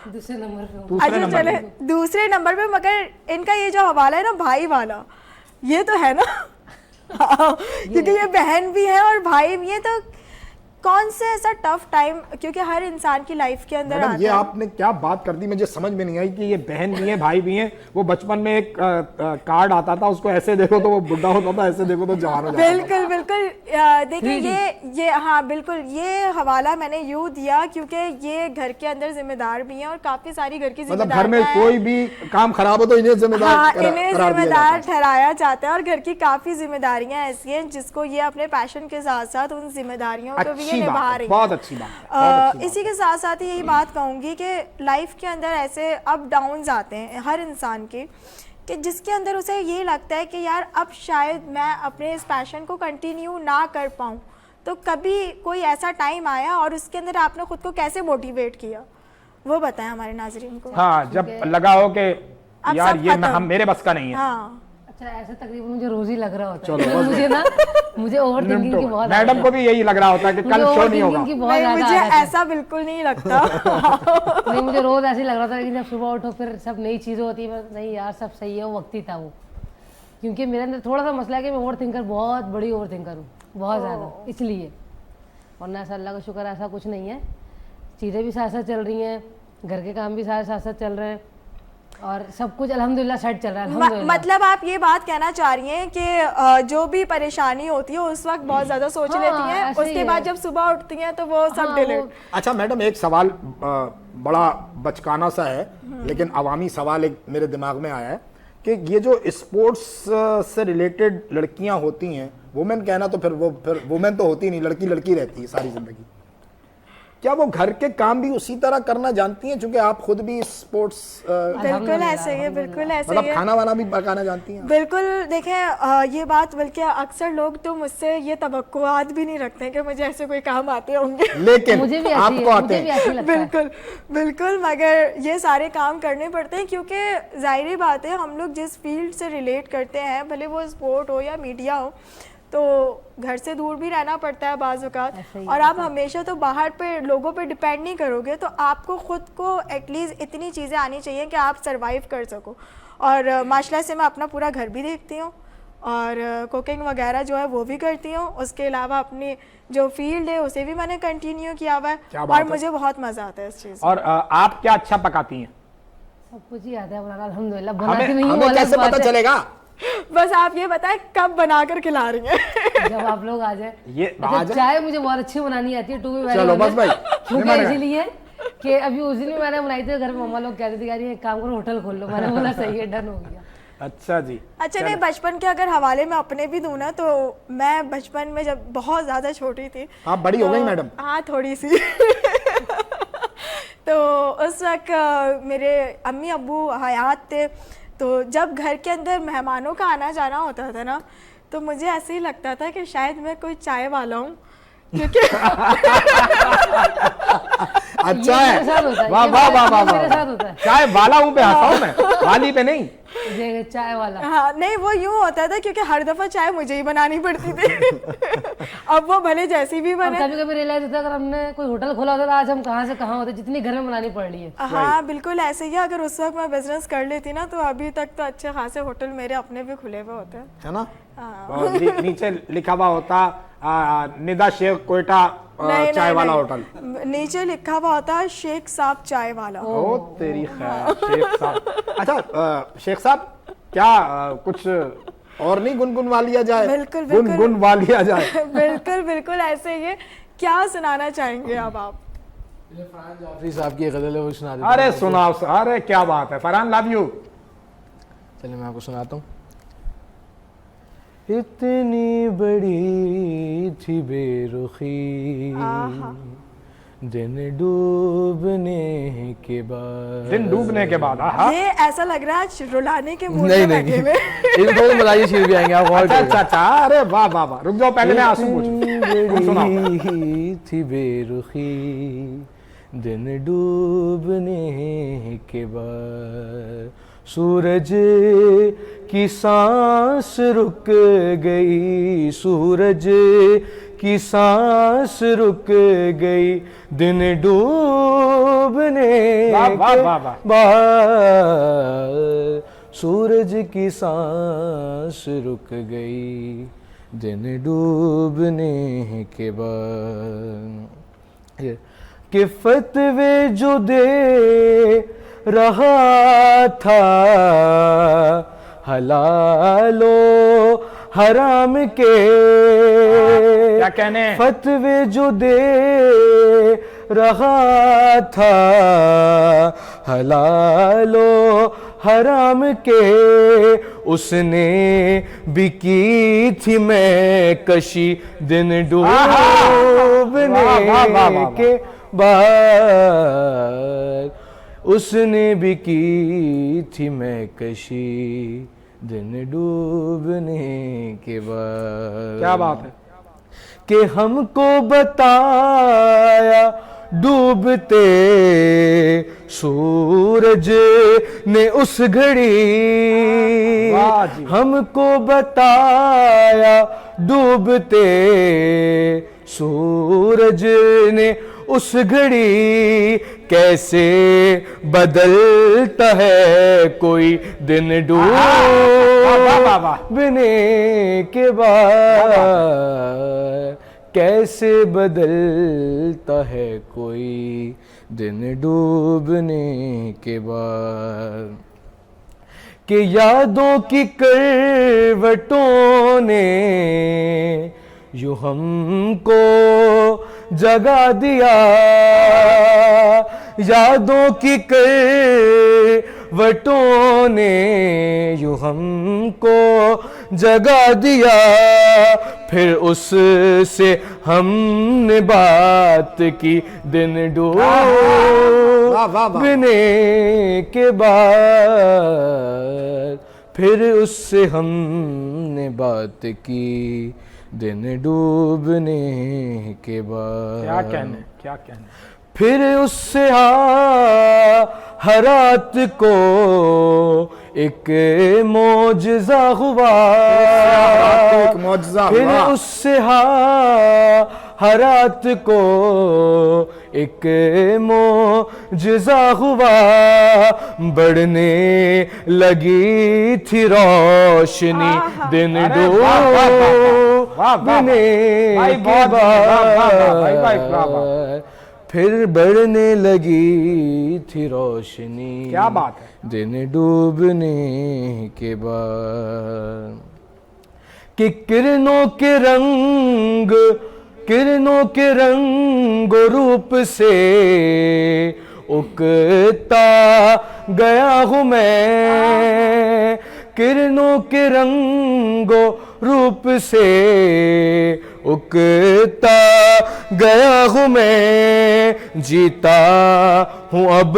दूसरे नंबर पे अच्छा चले दूसरे नंबर पे, मगर इनका ये जो हवाला है ना भाई वाला, ये तो है ना क्योंकि ये बहन भी है और भाई भी है, तो कौन से ऐसा टफ टाइम, क्योंकि हर इंसान की लाइफ के अंदर आता ये है। आपने क्या बात कर दी, मुझे समझ में नहीं आई कि ये बहन भी है भाई भी है। वो बचपन में एक कार्ड आता था, उसको ऐसे देखो तो वो बुढ़ा होता था, ऐसे देखो तो जवान हो जाता था। बिल्कुल बिल्कुल। देखिए ये हाँ बिल्कुल ये हवाला मैंने यूँ दिया क्योंकि ये घर के अंदर जिम्मेदार भी हैं और काफ़ी सारी घर की मतलब घर में कोई भी काम खराब हो तो इन्हें जिम्मेदार हाँ, करार इन्हें दिया जिम्मेदार जाता है। ठहराया जाता है। और घर की काफ़ी जिम्मेदारियां ऐसी हैं जिसको ये अपने पैशन के साथ साथ उन जिम्मेदारियों को भी ये अच्छी बात निभा है, रही बहुत हैं। अच्छी बात है, बहुत अच्छी बात इसी के साथ साथ ही यही बात कहूँगी कि लाइफ के अंदर ऐसे अप डाउन्स आते हैं हर इंसान के, कि जिसके अंदर उसे ये लगता है कि यार अब शायद मैं अपने इस पैशन को कंटिन्यू ना कर पाऊँ। तो कभी कोई ऐसा टाइम आया और उसके अंदर आपने खुद को कैसे मोटिवेट किया, वो बताएं हमारे नाजरीन को। हाँ, जब लगा हो कि अब यार सब ये खत्म। हम मेरे बस का नहीं है। हाँ अच्छा, ऐसा तकरीबन मुझे रोज ही लग रहा होता चलो, है। मुझे ओवर थिंकिंग की बहुत मैडम को भी यही लग रहा होता है कि कल शो नहीं होगा। की बहुत नहीं, ज्यादा मुझे आदत है। ऐसा बिल्कुल नहीं लगता। नहीं, मुझे रोज ऐसे ही लग रहा था, लेकिन जब सुबह उठो फिर सब नई चीज़ें होती है, नहीं यार सब सही है, वो वक्त ही था वो। क्योंकि मेरे अंदर थोड़ा सा मसला है कि मैं ओवर थिंकर, बहुत बड़ी ओवर थिंकर हूँ, बहुत ज़्यादा, इसलिए। वरना ऐसा अल्लाह का शुक्र ऐसा कुछ नहीं है, चीज़ें भी साथ साथ चल रही हैं, घर के काम भी साथ साथ चल रहे हैं और सब कुछ अल्हम्दुलिल्लाह सेट चल रहा है अल्हम्दुलिल्लाह। मतलब आप ये बात कहना चाह रही हैं कि जो भी परेशानी होती है उस वक्त बहुत ज्यादा सोच हाँ, लेती हैं, ऐसे ही उसके है। बाद जब सुबह उठती हैं तो वो सब हाँ, डिलीट। अच्छा मैडम, एक सवाल बड़ा बचकाना सा है लेकिन अवामी सवाल एक मेरे दिमाग में आया है कि ये जो स्पोर्ट्स से रिलेटेड लड़कियां होती हैं, वुमेन कहना तो फिर वुमेन तो होती नहीं, लड़की लड़की रहती है सारी जिंदगी, क्या वो घर के काम भी उसी तरह करना जानती हैं? क्योंकि आप खुद भी स्पोर्ट्स बिल्कुल ऐसे ही है, बिल्कुल ऐसे ही मतलब है। खाना वाना भी पकाना जानती हैं? बिल्कुल। देखें ये बात, बल्कि अक्सर लोग तो मुझसे ये तवक्कुआत भी नहीं रखते हैं कि मुझे ऐसे कोई काम आते होंगे। लेकिन मुझे भी आपको आते मुझे भी हैं। ऐसे ही लगता है। बिल्कुल बिल्कुल, मगर ये सारे काम करने पड़ते हैं क्योंकि जाहिर बात है हम लोग जिस फील्ड से रिलेट करते हैं, भले वो स्पोर्ट हो या मीडिया हो, तो घर से दूर भी रहना पड़ता है बाज़ औक़ात। और आप हमेशा तो बाहर पे लोगों पे डिपेंड नहीं करोगे, तो आपको ख़ुद को एटलीस्ट इतनी चीज़ें आनी चाहिए कि आप सरवाइव कर सको। और माशाल्लाह से मैं अपना पूरा घर भी देखती हूँ और कुकिंग वगैरह जो है वो भी करती हूँ। उसके अलावा अपनी जो फील्ड है उसे भी मैंने कंटिन्यू किया हुआ है और मुझे बहुत मज़ा आता है इस चीज़। और आप क्या अच्छा पकाती हैं? सब कुछ ही आता है बनाना अल्हम्दुलिल्लाह। बनाती हमें नहीं हूँ, हमें अलग कैसे बात पता है। चलेगा? बस आप ये बताएं कब बनाकर खिला रही हैं। जब आप लोग आ जाए। ये अच्छा, चाय मुझे बहुत अच्छी बनानी आती है, टू बी चलो बस भाई, क्योंकि इसीलिए कि अभी उस दिन भी मैंने बनाई थी, घर में मम्मा लोग कहते थे यार ये काम करो होटल खोल लो, मैंने बोला सही है, डन हो गया। अच्छा जी। अच्छा नहीं, बचपन के अगर हवाले में अपने भी दूं ना, तो मैं बचपन में जब बहुत ज़्यादा छोटी थी। आप बड़ी हो गई मैडम? हाँ थोड़ी सी। तो उस वक्त मेरे अम्मी अब्बू हयात थे, तो जब घर के अंदर मेहमानों का आना जाना होता था ना, तो मुझे ऐसे ही लगता था कि शायद मैं कोई चाय वाला हूँ, क्योंकि अच्छा ये है, मेरे साथ होता है, वाह ये वाह वाह वाह मेरे वाह। साथ होता है। चाय वाला हूँ पे आता हूँ मैं, वाली पे नहीं। ये चाय वाला। हाँ नहीं, वो यूं होता था क्योंकि हर दफा चाय मुझे ही बनानी पड़ती थी। अब वो भले जैसी भी और बने। कभी कभी रियलाइज होता है अगर हमने कोई होटल खोला होता तो आज हम कहाँ से कहाँ होते, जितनी घर में बनानी पड़ रही है। हाँ बिल्कुल ऐसे ही है। अगर उस वक्त मैं बिजनेस कर लेती ना तो अभी तक तो अच्छे खासे होटल मेरे अपने भी खुले हुए होते हैं। है ना। हाँ। और नीचे लिखा हुआ होता निदा शेख कोयटा नहीं, चाय नहीं, वाला नहीं। होटल। नीचे लिखा हुआ होता है शेख साहब चाय वाला। ओ तेरी खैर, शेख साहब। अच्छा शेख साहब, क्या कुछ और नहीं गुनगुनवा लिया जाए? बिल्कुल, बिल्कुल। गुनगुनवा लिया जाए। बिल्कुल बिल्कुल ऐसे ही है। क्या सुनाना चाहेंगे अब आप? फरहान जाफरी साहब की गजल है, वो सुना देता हूँ। अरे सुनाओ, अरे क्या बात है फरहान, लव यू। चलिए मैं आपको सुनाता हूँ। इतनी बड़ी थी बेरुखी दिन डूबने के बाद। दिन डूबने के बाद, आहा। ये ऐसा लग रहा है रुलाने के मूड नहीं में नहीं बैठे हुए। इसमें थोड़े मजाही शेर भी आएंगे, आप गौर अच्छा करिए। अच्छा अच्छा, अरे वाह वाह वाह, रुक जाओ पहले मैं आंसू पूछूं। सुनाओ। बड़ी थी बेरुखी दिन डूबने के बाद, सूरज की सांस रुक गई, सूरज की सांस रुक गई दिन डूबने वाह, वाह, के वाह, वाह। बाद, सूरज की सांस रुक गई दिन डूबने के बाद। कि फतवे जो दे रहा था हलालो हराम के, क्या कहने? फतवे जो दे रहा था हलालो हराम के, उसने भी की थी मैं कशी दिन डूबने वाह, वाह, वाह, वाह। के बाद, उसने भी की थी मैं कशी दिन डूबने के बाद। क्या बात है। कि हमको बताया डूबते सूरज ने उस घड़ी, वाह जी। हमको बताया डूबते सूरज ने उस घड़ी, कैसे बदलता है कोई दिन वाह, वाह। डूबने के बाद, कैसे बदलता है कोई दिन डूबने के बाद। कि यादों की करवटों ने यूं हमको जगा दिया, यादों की करवटों ने यूं हमको जगा दिया, फिर उससे हमने बात की दिन वाह, वाह। डूबने के बाद, फिर उससे हमने बात की दिन डूबने के बाद। क्या कहने, क्या कहने। फिर उससे हरात को एक मौजज़ा हुआ, एक मौजज़ा फिर हुआ। उससे हरात को एक मौजज़ा हुआ, बढ़ने लगी थी रोशनी दिन अरे वाह, वाह, वाह, वाह, वाह, वाह। डूबने भाई, के बहुत, वाह, वाह, वाह, भाई, भाई, वाह, वाह। बाद, फिर बढ़ने लगी थी रोशनी, क्या बात है। दिन डूबने के बाद। कि किरणों के रंग रूप से उकता गया हूँ मैं, किरणों के रंगो रूप से उकता गया हूँ मैं, जीता हूँ अब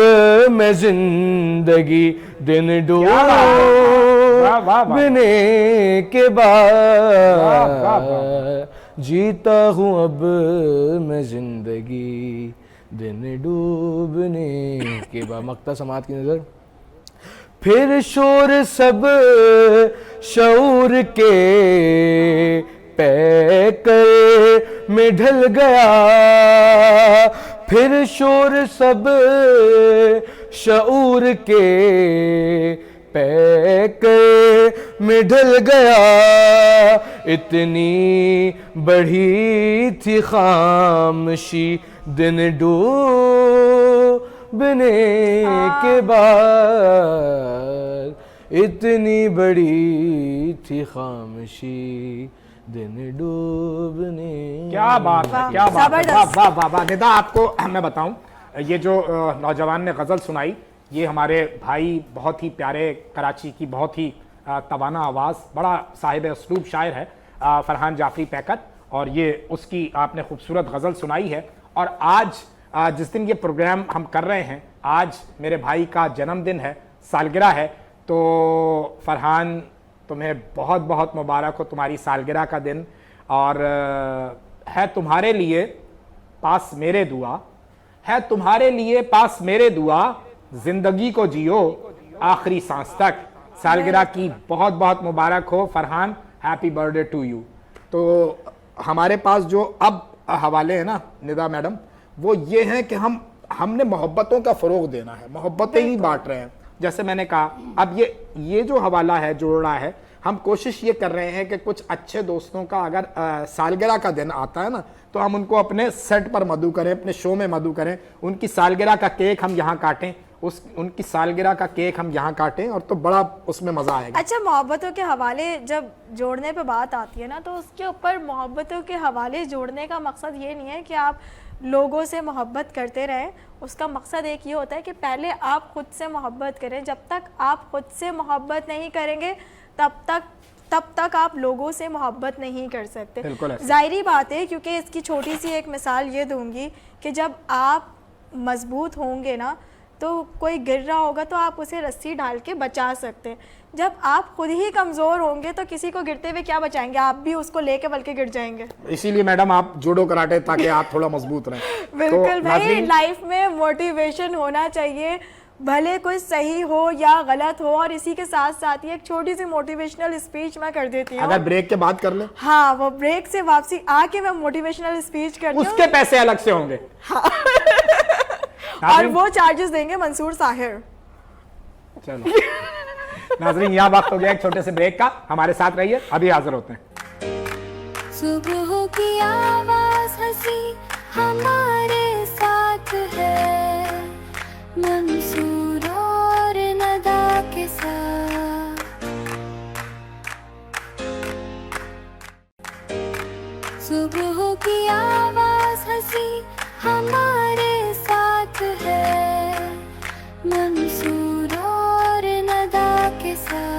मैं जिंदगी दिन वाह, वाह, वाह। डूबने के वाह, वाह, बाद, जीता हूँ अब मैं जिंदगी दिन डूबने के बाद। मक्ता समात की नजर। फिर शोर सब शऊर के पैकर में ढल गया, फिर शोर सब शऊर के पैकर में ढल गया। इतनी बढ़ी थी खामोशी दिन डूबने के बाद, इतनी बड़ी थी खामोशी दिन डूबने। क्या बात है, क्या बात है, वाह वाह वाह वाह। निदा, आपको मैं बताऊं, ये जो नौजवान ने गज़ल सुनाई, ये हमारे भाई बहुत ही प्यारे, कराची की बहुत ही तवाना आवाज़, बड़ा साहिब उसलूब शायर है फरहान जाफरी पैकर, और ये उसकी आपने खूबसूरत गज़ल सुनाई है। और आज जिस दिन ये प्रोग्राम हम कर रहे हैं, आज मेरे भाई का जन्मदिन है, सालगिरह है, तो फरहान तुम्हें बहुत बहुत मुबारक हो तुम्हारी सालगिरह का दिन। और है तुम्हारे लिए पास मेरे दुआ, है तुम्हारे लिए पास मेरे दुआ, जिंदगी को जियो आखिरी सांस तक। सालगिरह की बहुत बहुत मुबारक हो Farhan, happy birthday to you. तो हमारे पास जो अब हवाले हैं ना निदा मैडम, वो ये हैं कि हमने मोहब्बतों का फ़रोग़ देना है, मोहब्बतें ही बांट रहे हैं। जैसे मैंने कहा, अब ये जो हवाला है, जोड़ा है, हम कोशिश ये कर रहे हैं कि कुछ अच्छे दोस्तों का अगर सालगिरह का दिन आता है ना, तो हम उनको अपने सेट पर मदऊ करें, अपने शो में मदऊ करें, उनकी सालगिरह का केक हम यहाँ काटें, उनकी सालगिरह का केक हम यहाँ काटें, और तो बड़ा उसमें मज़ा आएगा। अच्छा, मोहब्बतों के हवाले जब जोड़ने पे बात आती है ना, तो उसके ऊपर मोहब्बतों के हवाले जोड़ने का मकसद ये नहीं है कि आप लोगों से मोहब्बत करते रहें। उसका मकसद एक ये होता है कि पहले आप ख़ुद से मोहब्बत करें। जब तक आप ख़ुद से मोहब्बत नहीं करेंगे, तब तक आप लोगों से मोहब्बत नहीं कर सकते। ज़ाहिरी बात है, क्योंकि इसकी छोटी सी एक मिसाल ये दूंगी कि जब आप मजबूत होंगे ना, तो कोई गिर रहा होगा तो आप उसे रस्सी डाल के बचा सकते हैं। जब आप खुद ही कमज़ोर होंगे तो किसी को गिरते हुए क्या बचाएंगे, आप भी उसको लेके बल्कि गिर जाएंगे। इसीलिए मैडम आप जूडो कराटे, ताकि आप थोड़ा मजबूत रहें। बिल्कुल तो भाई, लाइफ में मोटिवेशन होना चाहिए, भले कोई सही हो या गलत हो। और इसी के साथ साथ ही एक छोटी सी मोटिवेशनल स्पीच मैं कर देती हूँ। अगर ब्रेक के बाद कर ले? हाँ, वो ब्रेक से वापसी आके मैं मोटिवेशनल स्पीच करती हूँ। उसके पैसे अलग से होंगे। हाँ। और वो चार्जेस देंगे मंसूर साहिर। चलो नाज़रीन, यहाँ वक्त हो गया एक छोटे से ब्रेक का, हमारे साथ रहिए, अभी हाजिर होते हैं। सुबह की आवाज हंसी हमारे साथ है, मंसूर और नदा के साथ। सुबह की आवाज हंसी हमारे साथ है, मंसूर और नदा के साथ।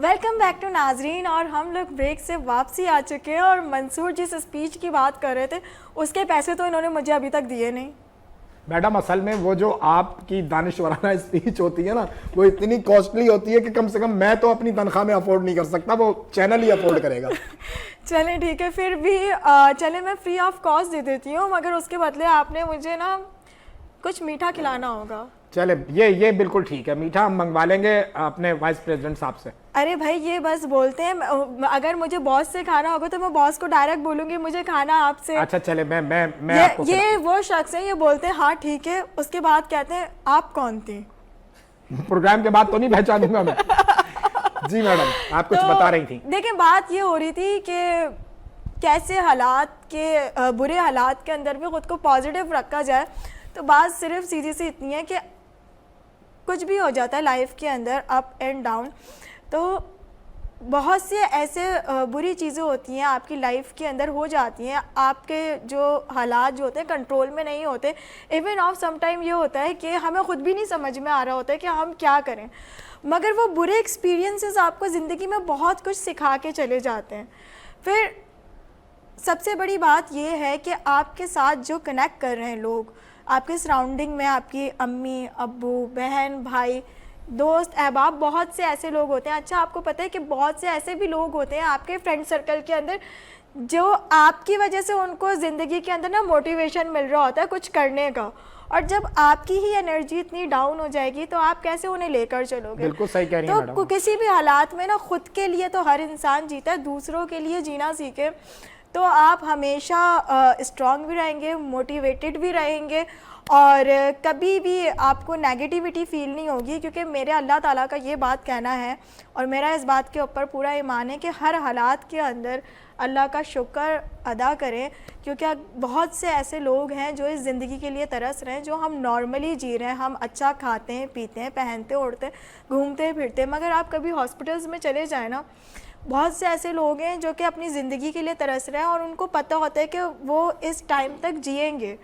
वेलकम बैक टू नाजरीन। और हम लोग ब्रेक से वापसी आ चुके हैं, और मंसूर जिस स्पीच की बात कर रहे थे, उसके पैसे तो इन्होंने मुझे अभी तक दिए नहीं। मैडम, असल में वो जो आपकी दानिशवराना स्पीच होती है ना, वो इतनी कॉस्टली होती है कि कम से कम मैं तो अपनी तनख्वाह में अफोर्ड नहीं कर सकता, वो चैनल ही अफोर्ड करेगा। चले ठीक है, फिर भी चले मैं फ्री ऑफ कॉस्ट दे देती हूँ, मगर उसके बदले आपने मुझे ना कुछ मीठा खिलाना होगा। चले, ये बिल्कुल ठीक है, मीठा हम मंगवा लेंगे अपने वाइस प्रेसिडेंट साहब से। अरे भाई, ये बस बोलते हैं, अगर मुझे बॉस से खाना होगा तो मैं बॉस को डायरेक्ट बोलूंगी मुझे खाना आपसे। अच्छा चले, मैं ये वो शख्स है, ये बोलते हैं हाँ ठीक है, उसके बाद कहते हैं आप कौन थे। प्रोग्राम के बाद तो नहीं पहचानूंगा मैं। जी मैडम, आप कुछ बता रही थी। देखिए, बात ये हो रही थी कि कैसे हालात के बुरे हालात के अंदर भी खुद को पॉजिटिव रखा जाए। तो बात सिर्फ सीधी सी इतनी है कि कुछ भी हो जाता है लाइफ के अंदर, अप एंड डाउन, तो बहुत से ऐसे बुरी चीज़ें होती हैं आपकी लाइफ के अंदर हो जाती हैं, आपके जो हालात जो होते हैं कंट्रोल में नहीं होते। इवन ऑफ सम टाइम ये होता है कि हमें खुद भी नहीं समझ में आ रहा होता है कि हम क्या करें, मगर वो बुरे एक्सपीरियंसेस आपको ज़िंदगी में बहुत कुछ सिखा के चले जाते हैं। फिर सबसे बड़ी बात ये है कि आपके साथ जो कनेक्ट कर रहे हैं लोग, आपके सराउंडिंग में आपकी अम्मी, अब्बू, बहन, भाई, दोस्त अहबाब बहुत से ऐसे लोग होते हैं। अच्छा आपको पता है कि बहुत से ऐसे भी लोग होते हैं आपके फ्रेंड सर्कल के अंदर जो आपकी वजह से उनको ज़िंदगी के अंदर ना मोटिवेशन मिल रहा होता है कुछ करने का, और जब आपकी ही एनर्जी इतनी डाउन हो जाएगी तो आप कैसे उन्हें लेकर चलोगे। बिल्कुल सही कह रही हैं मैडम। तो किसी भी हालात में ना खुद के लिए तो हर इंसान जीता है, दूसरों के लिए जीना सीखे तो आप हमेशा स्ट्रांग भी रहेंगे, मोटिवेटेड भी रहेंगे और कभी भी आपको नेगेटिविटी फील नहीं होगी, क्योंकि मेरे अल्लाह ताला का ये बात कहना है और मेरा इस बात के ऊपर पूरा ईमान है कि हर हालात के अंदर अल्लाह का शुक्र अदा करें, क्योंकि बहुत से ऐसे लोग हैं जो इस ज़िंदगी के लिए तरस रहे हैं, जो हम नॉर्मली जी रहे हैं, हम अच्छा खाते हैं, पीते हैं, पहनते ओढ़ते, घूमते फिरते, मगर आप कभी हॉस्पिटल्स में चले जाएँ ना, बहुत से ऐसे लोग हैं जो कि अपनी ज़िंदगी के लिए तरस रहे हैं और उनको पता होता है कि वो इस टाइम तक जिएंगे।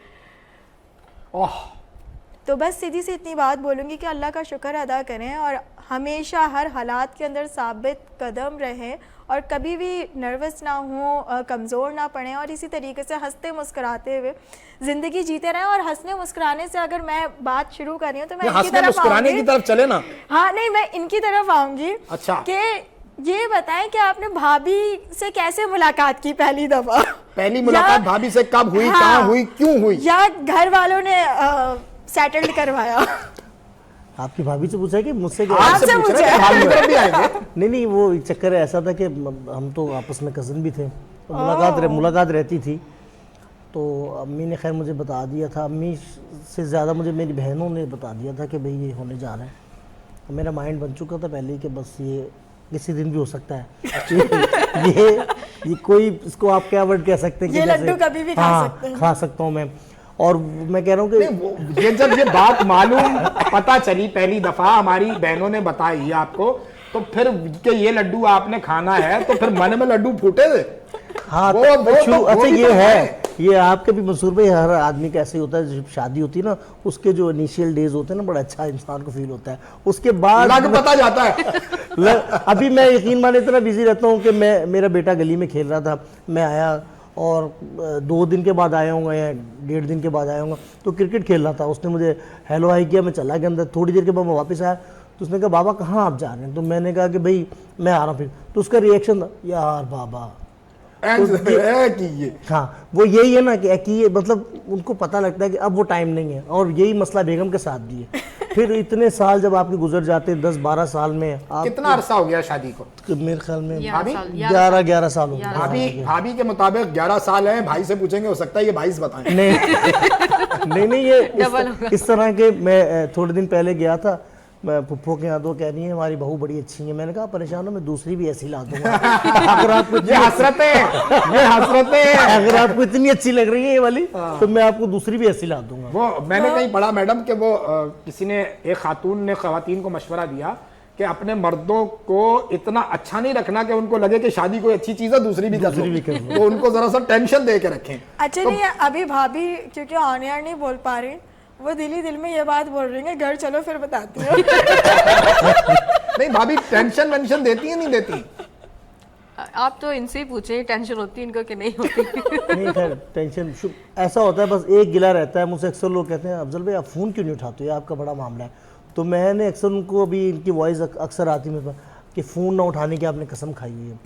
तो बस सीधी सी इतनी बात बोलूँगी कि अल्लाह का शुक्र अदा करें और हमेशा हर हालात के अंदर साबित कदम रहें और कभी भी नर्वस ना हो, कमज़ोर ना पड़ें और इसी तरीके से हंसते मुस्कुराते हुए ज़िंदगी जीते रहें। और हंसने मुस्कुराने से अगर मैं बात शुरू कर रही हूँ तो मैं इनकी तरफ मुस्कुराने की तरफ चले ना। हाँ नहीं, मैं इनकी तरफ आऊँगी। अच्छा, कि ये बताएं कि आपने भाभी से कैसे मुलाकात की पहली दफ़ा? पहली मुलाकात भाभी से कब हुई, हाँ, कहाँ हुई, क्यों हुई, या घर वालों ने सेटल्ड करवाया? आपकी भाभी से पूछा है कि मुझसे आपसे पूछा है? भाभी की तरफ भी आएंगे। नहीं, वो चक्कर ऐसा था कि हम तो आपस में कज़न भी थे, तो मुलाकात रहती थी। तो अम्मी ने खैर मुझे बता दिया था, अम्मी से ज़्यादा मुझे मेरी बहनों ने बता दिया था कि भाई ये होने जा रहा है। तो मेरा माइंड बन चुका था पहले ही कि बस ये किसी दिन भी हो सकता है। ये कोई, इसको आप क्या वर्ड कह सकते हैं कि ये लड्डू कभी भी खा सकते हैं। खा सकता हूँ मैं। और मैं कह रहा हूँ कि ये जब ये बात मालूम पता चली पहली दफा, हमारी बहनों ने बताई आपको, तो फिर कि ये लड्डू आपने खाना है, तो फिर मन में लड्डू फूटे थे। हाँ, अच्छा ये है, ये आपके भी मंसूर भाई, हर आदमी का ऐसे ही होता है। जब शादी होती है ना, उसके जो इनिशियल डेज होते हैं ना, बड़ा अच्छा इंसान को फील होता है। उसके बाद पता जाता है। अभी मैं यकीन माने इतना बिजी रहता हूँ कि मेरा बेटा गली में खेल रहा था, मैं आया और 2 दिन के बाद आया हूँ या 1.5 दिन के बाद आया हूँ, तो क्रिकेट खेल रहा था। उसने मुझे हेलो हाई किया, मैं चला गया अंदर। थोड़ी देर के बाद मैं वापस आया तो उसने कहा बाबा कहाँ आप जा रहे हैं? तो मैंने कहा कि भाई मैं आ रहा हूँ। फिर तो उसका रिएक्शन था यार बाबा, हाँ वो यही है ना कि ये मतलब उनको पता लगता है कि अब वो टाइम नहीं है। और यही मसला बेगम के साथ भी है। फिर इतने साल जब आपके गुजर जाते हैं, 10-12 साल में आप, कितना अरसा हो गया शादी को? मेरे ख्याल में 11 साल हो गए। भाभी के मुताबिक 11 साल है, भाई से पूछेंगे हो सकता है ये 22 बताएं। नहीं ये इस तरह के। मैं थोड़े दिन पहले गया था, मैं पुप्पो के यहाँ, तो कह रही है हमारी बहू बड़ी अच्छी है। मैंने कहा परेशान हो, मैं दूसरी भी ऐसी ला दूंगा। अगर आपको ये हसरतें अगर आपको इतनी अच्छी लग रही है ये वाली, तो मैं आपको दूसरी भी ऐसी ला दूंगा। वो मैंने कहीं पढ़ा मैडम कि वो किसी ने, एक खातून ने खवातीन को मशवरा दिया कि अपने मर्दों को इतना अच्छा नहीं रखना कि उनको लगे कि शादी कोई अच्छी चीज है, दूसरी भी कर लो। तो उनको जरा सा टेंशन दे के रखें। अच्छा नहीं, अभी भाभी क्योंकि ऑन एयर नहीं बोल पा रही, वो दिल ही दिल में ये बात बोल रही है, घर चलो फिर बताती हूँ। नहीं भाभी टेंशन वेंशन देती है नहीं देती? आप तो इनसे ही पूछे टेंशन होती है इनको कि नहीं होती। नहीं खैर टेंशन ऐसा होता है, बस एक गिला रहता है। मुझसे अक्सर लोग कहते हैं अफजल भाई आप फ़ोन क्यों नहीं उठाते, आपका बड़ा मामला है। तो मैंने अक्सर उनको, अभी इनकी वॉइस अक्सर आती है मेरे पास कि फ़ोन ना उठाने की आपने कसम खाई हुई है।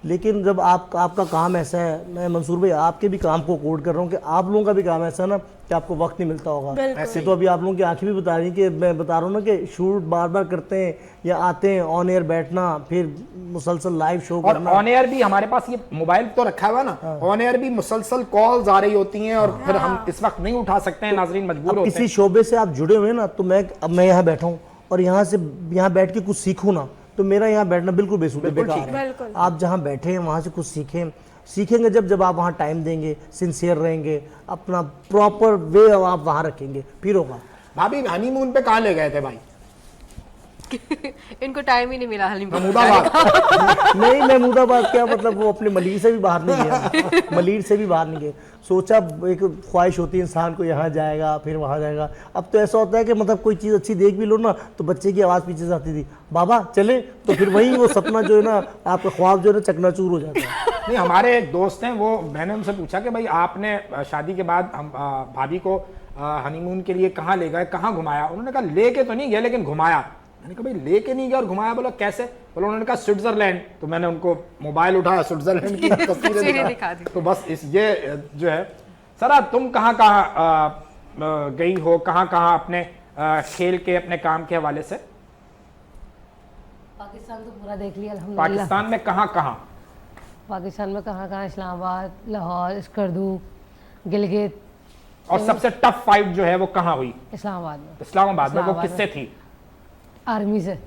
लेकिन जब आपका काम ऐसा है, मैं मंसूर भाई आपके भी काम को कोड कर रहा हूँ कि आप लोगों का भी काम ऐसा है ना कि आपको वक्त नहीं मिलता होगा। ऐसे तो अभी आप लोगों की आंखें भी बता रही कि मैं बता रहा हूँ ना कि शूट बार बार करते हैं या आते हैं, ऑन एयर बैठना, फिर मुसलसल लाइव शो करना। ऑन एयर भी हमारे पास ये मोबाइल तो रखा हुआ है ना, ऑन एयर भी मुसलसल कॉल्स आ रही होती हैं और फिर हम इस वक्त नहीं उठा सकते हैं, नाजरीन मजबूर होते हैं। किसी शोबे से आप जुड़े हुए ना, तो मैं यहाँ बैठा हूँ और यहाँ बैठ के कुछ सीखूँ ना, तो मेरा यहाँ बैठना बिल्कुल बेसूटे बेकार है। आप जहाँ बैठे हैं वहाँ से कुछ सीखेंगे जब आप वहाँ टाइम देंगे, सिंसियर रहेंगे, अपना प्रॉपर वे आप वहाँ रखेंगे, फिर होगा। भाभी हनीमून पे कहाँ ले गए थे भाई? इनको टाइम ही नहीं मिला हनीमून। नहीं महमूदाबाद क्या मतलब, वो अपने मलीर से भी बाहर नहीं गया। मलीर से भी बाहर नहीं गए। सोचा एक ख्वाहिश होती है इंसान को, यहाँ जाएगा फिर वहाँ जाएगा। अब तो ऐसा होता है कि मतलब कोई चीज़ अच्छी देख भी लो ना, तो बच्चे की आवाज़ पीछे से आती थी बाबा चले, तो फिर वही वो सपना जो है ना, आपका ख्वाब जो है ना चकनाचूर हो जाता है। नहीं हमारे एक दोस्त हैं, वो मैंने उनसे पूछा कि भाई आपने शादी के बाद हम भाभी को हनीमून के लिए कहाँ ले गए, कहाँ घुमाया? उन्होंने कहा लेके तो नहीं गया लेकिन घुमाया। मैंने कहा भाई लेके नहीं गया और घुमाया, बोला कैसे, बोला उन्होंने कहा स्विट्जरलैंड, तो मैंने उनको मोबाइल उठाया स्विट्जरलैंड की तस्वीरें दिखा दी। तो बस इस ये जो है सरा, तुम कहाँ कहाँ गई हो, कहाँ कहाँ अपने खेल के अपने काम के हवाले से? पाकिस्तान तो पूरा देख लिया अल्हम्दुलिल्लाह। पाकिस्तान में कहाँ कहाँ? पाकिस्तान में कहाँ कहाँ, इस्लामाबाद, लाहौर, स्कर्दू, गिलगित। और सबसे टफ फाइट जो है वो कहाँ हुई? इस्लामाबाद में। इस्लामाबाद में। वो किससे थी? आर्मी से।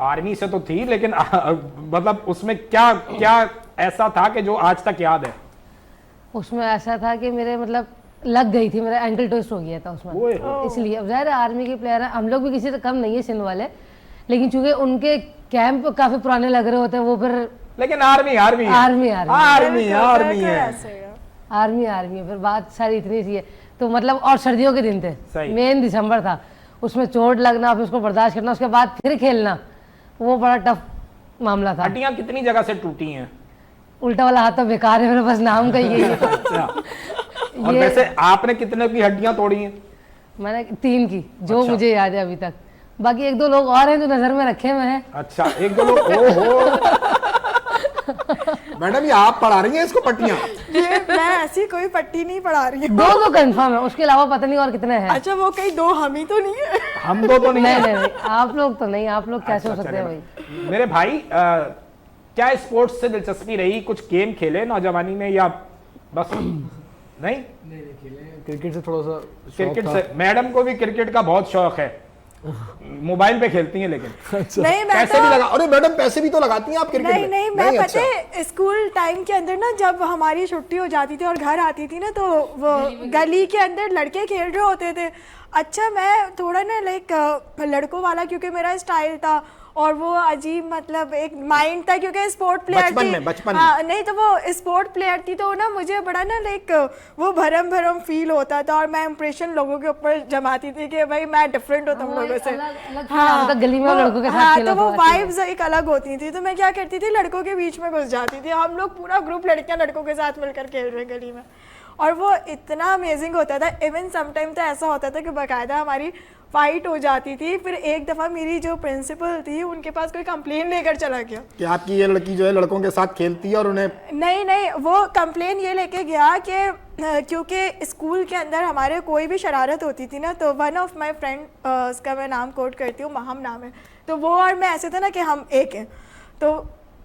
आर्मी से तो थी, लेकिन मतलब उसमें क्या क्या ऐसा था कि जो आज तक याद है? उसमें ऐसा था कि मेरे मतलब लग गई थी, मेरा एंकल ट्विस्ट हो गया था उसमें, इसलिए। अब ज़ाहिर है आर्मी के प्लेयर हैं, हम लोग भी किसी से कम नहीं है सिंध वाले, लेकिन चूंकि उनके कैंप काफी पुराने लग रहे होते हैं वो, फिर लेकिन army army army army army है, आर्मी है, फिर बात सारी इतनी सी है। तो मतलब और सर्दियों के दिन थे, मेन दिसंबर था, उसमें चोट लगना, फिर उसको बर्दाश्त करना, उसके बाद फिर खेलना, वो बड़ा टफ मामला था। हड्डियां कितनी जगह से टूटी हैं? उल्टा वाला हाथ तो बेकार है, मेरे बस नाम का ही है। और वैसे आपने कितने की हड्डियां तोड़ी हैं? मैंने 3 की, जो मुझे याद है अभी तक। बाकी 1-2 लोग और हैं जो नजर में रखे हुए हैं। अच्छा, 1-2 लोग। ओहो मैडम, ये आप पढ़ा रही हैं इसको पट्टियां? ये मैं ऐसी कोई पट्टी नहीं पढ़ा रही हूँ। 2 तो कंफर्म है, उसके अलावा पता नहीं और कितने हैं। अच्छा, वो कहीं 2 हम ही तो नहीं है? हम 2 तो नहीं, नहीं, आप लोग तो नहीं, आप लोग कैसे हो सकते हैं भाई? मेरे भाई क्या स्पोर्ट्स से दिलचस्पी रही? कुछ गेम खेले नौजवानी में या बस नहीं? क्रिकेट से थोड़ा सा क्रिकेट से, मैडम को भी क्रिकेट का बहुत शौक है, मोबाइल पे खेलती हैं लेकिन। नहीं, मैं पैसे भी लगा, अरे मैडम पैसे भी तो लगाती हैं आप क्रिकेट में? नहीं, मैं पता है स्कूल टाइम के अंदर ना, जब हमारी छुट्टी हो जाती थी और घर आती थी ना, तो वो गली के अंदर लड़के खेल रहे होते थे। अच्छा, मैं थोड़ा ना लाइक लड़कों वाला, क्योंकि मेरा स्टाइल था और वो अजीब मतलब एक माइंड था, क्योंकि स्पोर्ट प्लेयर थी। बचपन में नहीं, तो वो स्पोर्ट प्लेयर थी, तो ना मुझे बड़ा ना लाइक वो भरम भरम फील होता था, और मैं इंप्रेशन लोगों के ऊपर जमाती थी कि भाई मैं डिफरेंट हूँ तुम लोगों से। हाँ, गली में लड़कों के साथ खेला तो वो वाइब्स एक अलग होती थी। तो मैं क्या करती थी, लड़कों के बीच में घुस जाती थी। हम लोग पूरा ग्रुप लड़कियां लड़कों के साथ मिलकर खेल रहे गली में, और वो इतना अमेजिंग होता था। इवन समटाइम तो ऐसा होता था कि बाकायदा हमारी फाइट हो जाती थी। फिर एक दफ़ा मेरी जो प्रिंसिपल थी, उनके पास कोई कंप्लेन लेकर चला गया कि आपकी ये लड़की जो है लड़कों के साथ खेलती है और उन्हें। नहीं, वो कंप्लेन ये लेके गया कि क्योंकि स्कूल के अंदर हमारे कोई भी शरारत होती थी ना, तो वन ऑफ माई फ्रेंड, उसका मैं नाम कोट करती हूँ, महम नाम है, तो वो और मैं ऐसे थे ना कि हम एक हैं, तो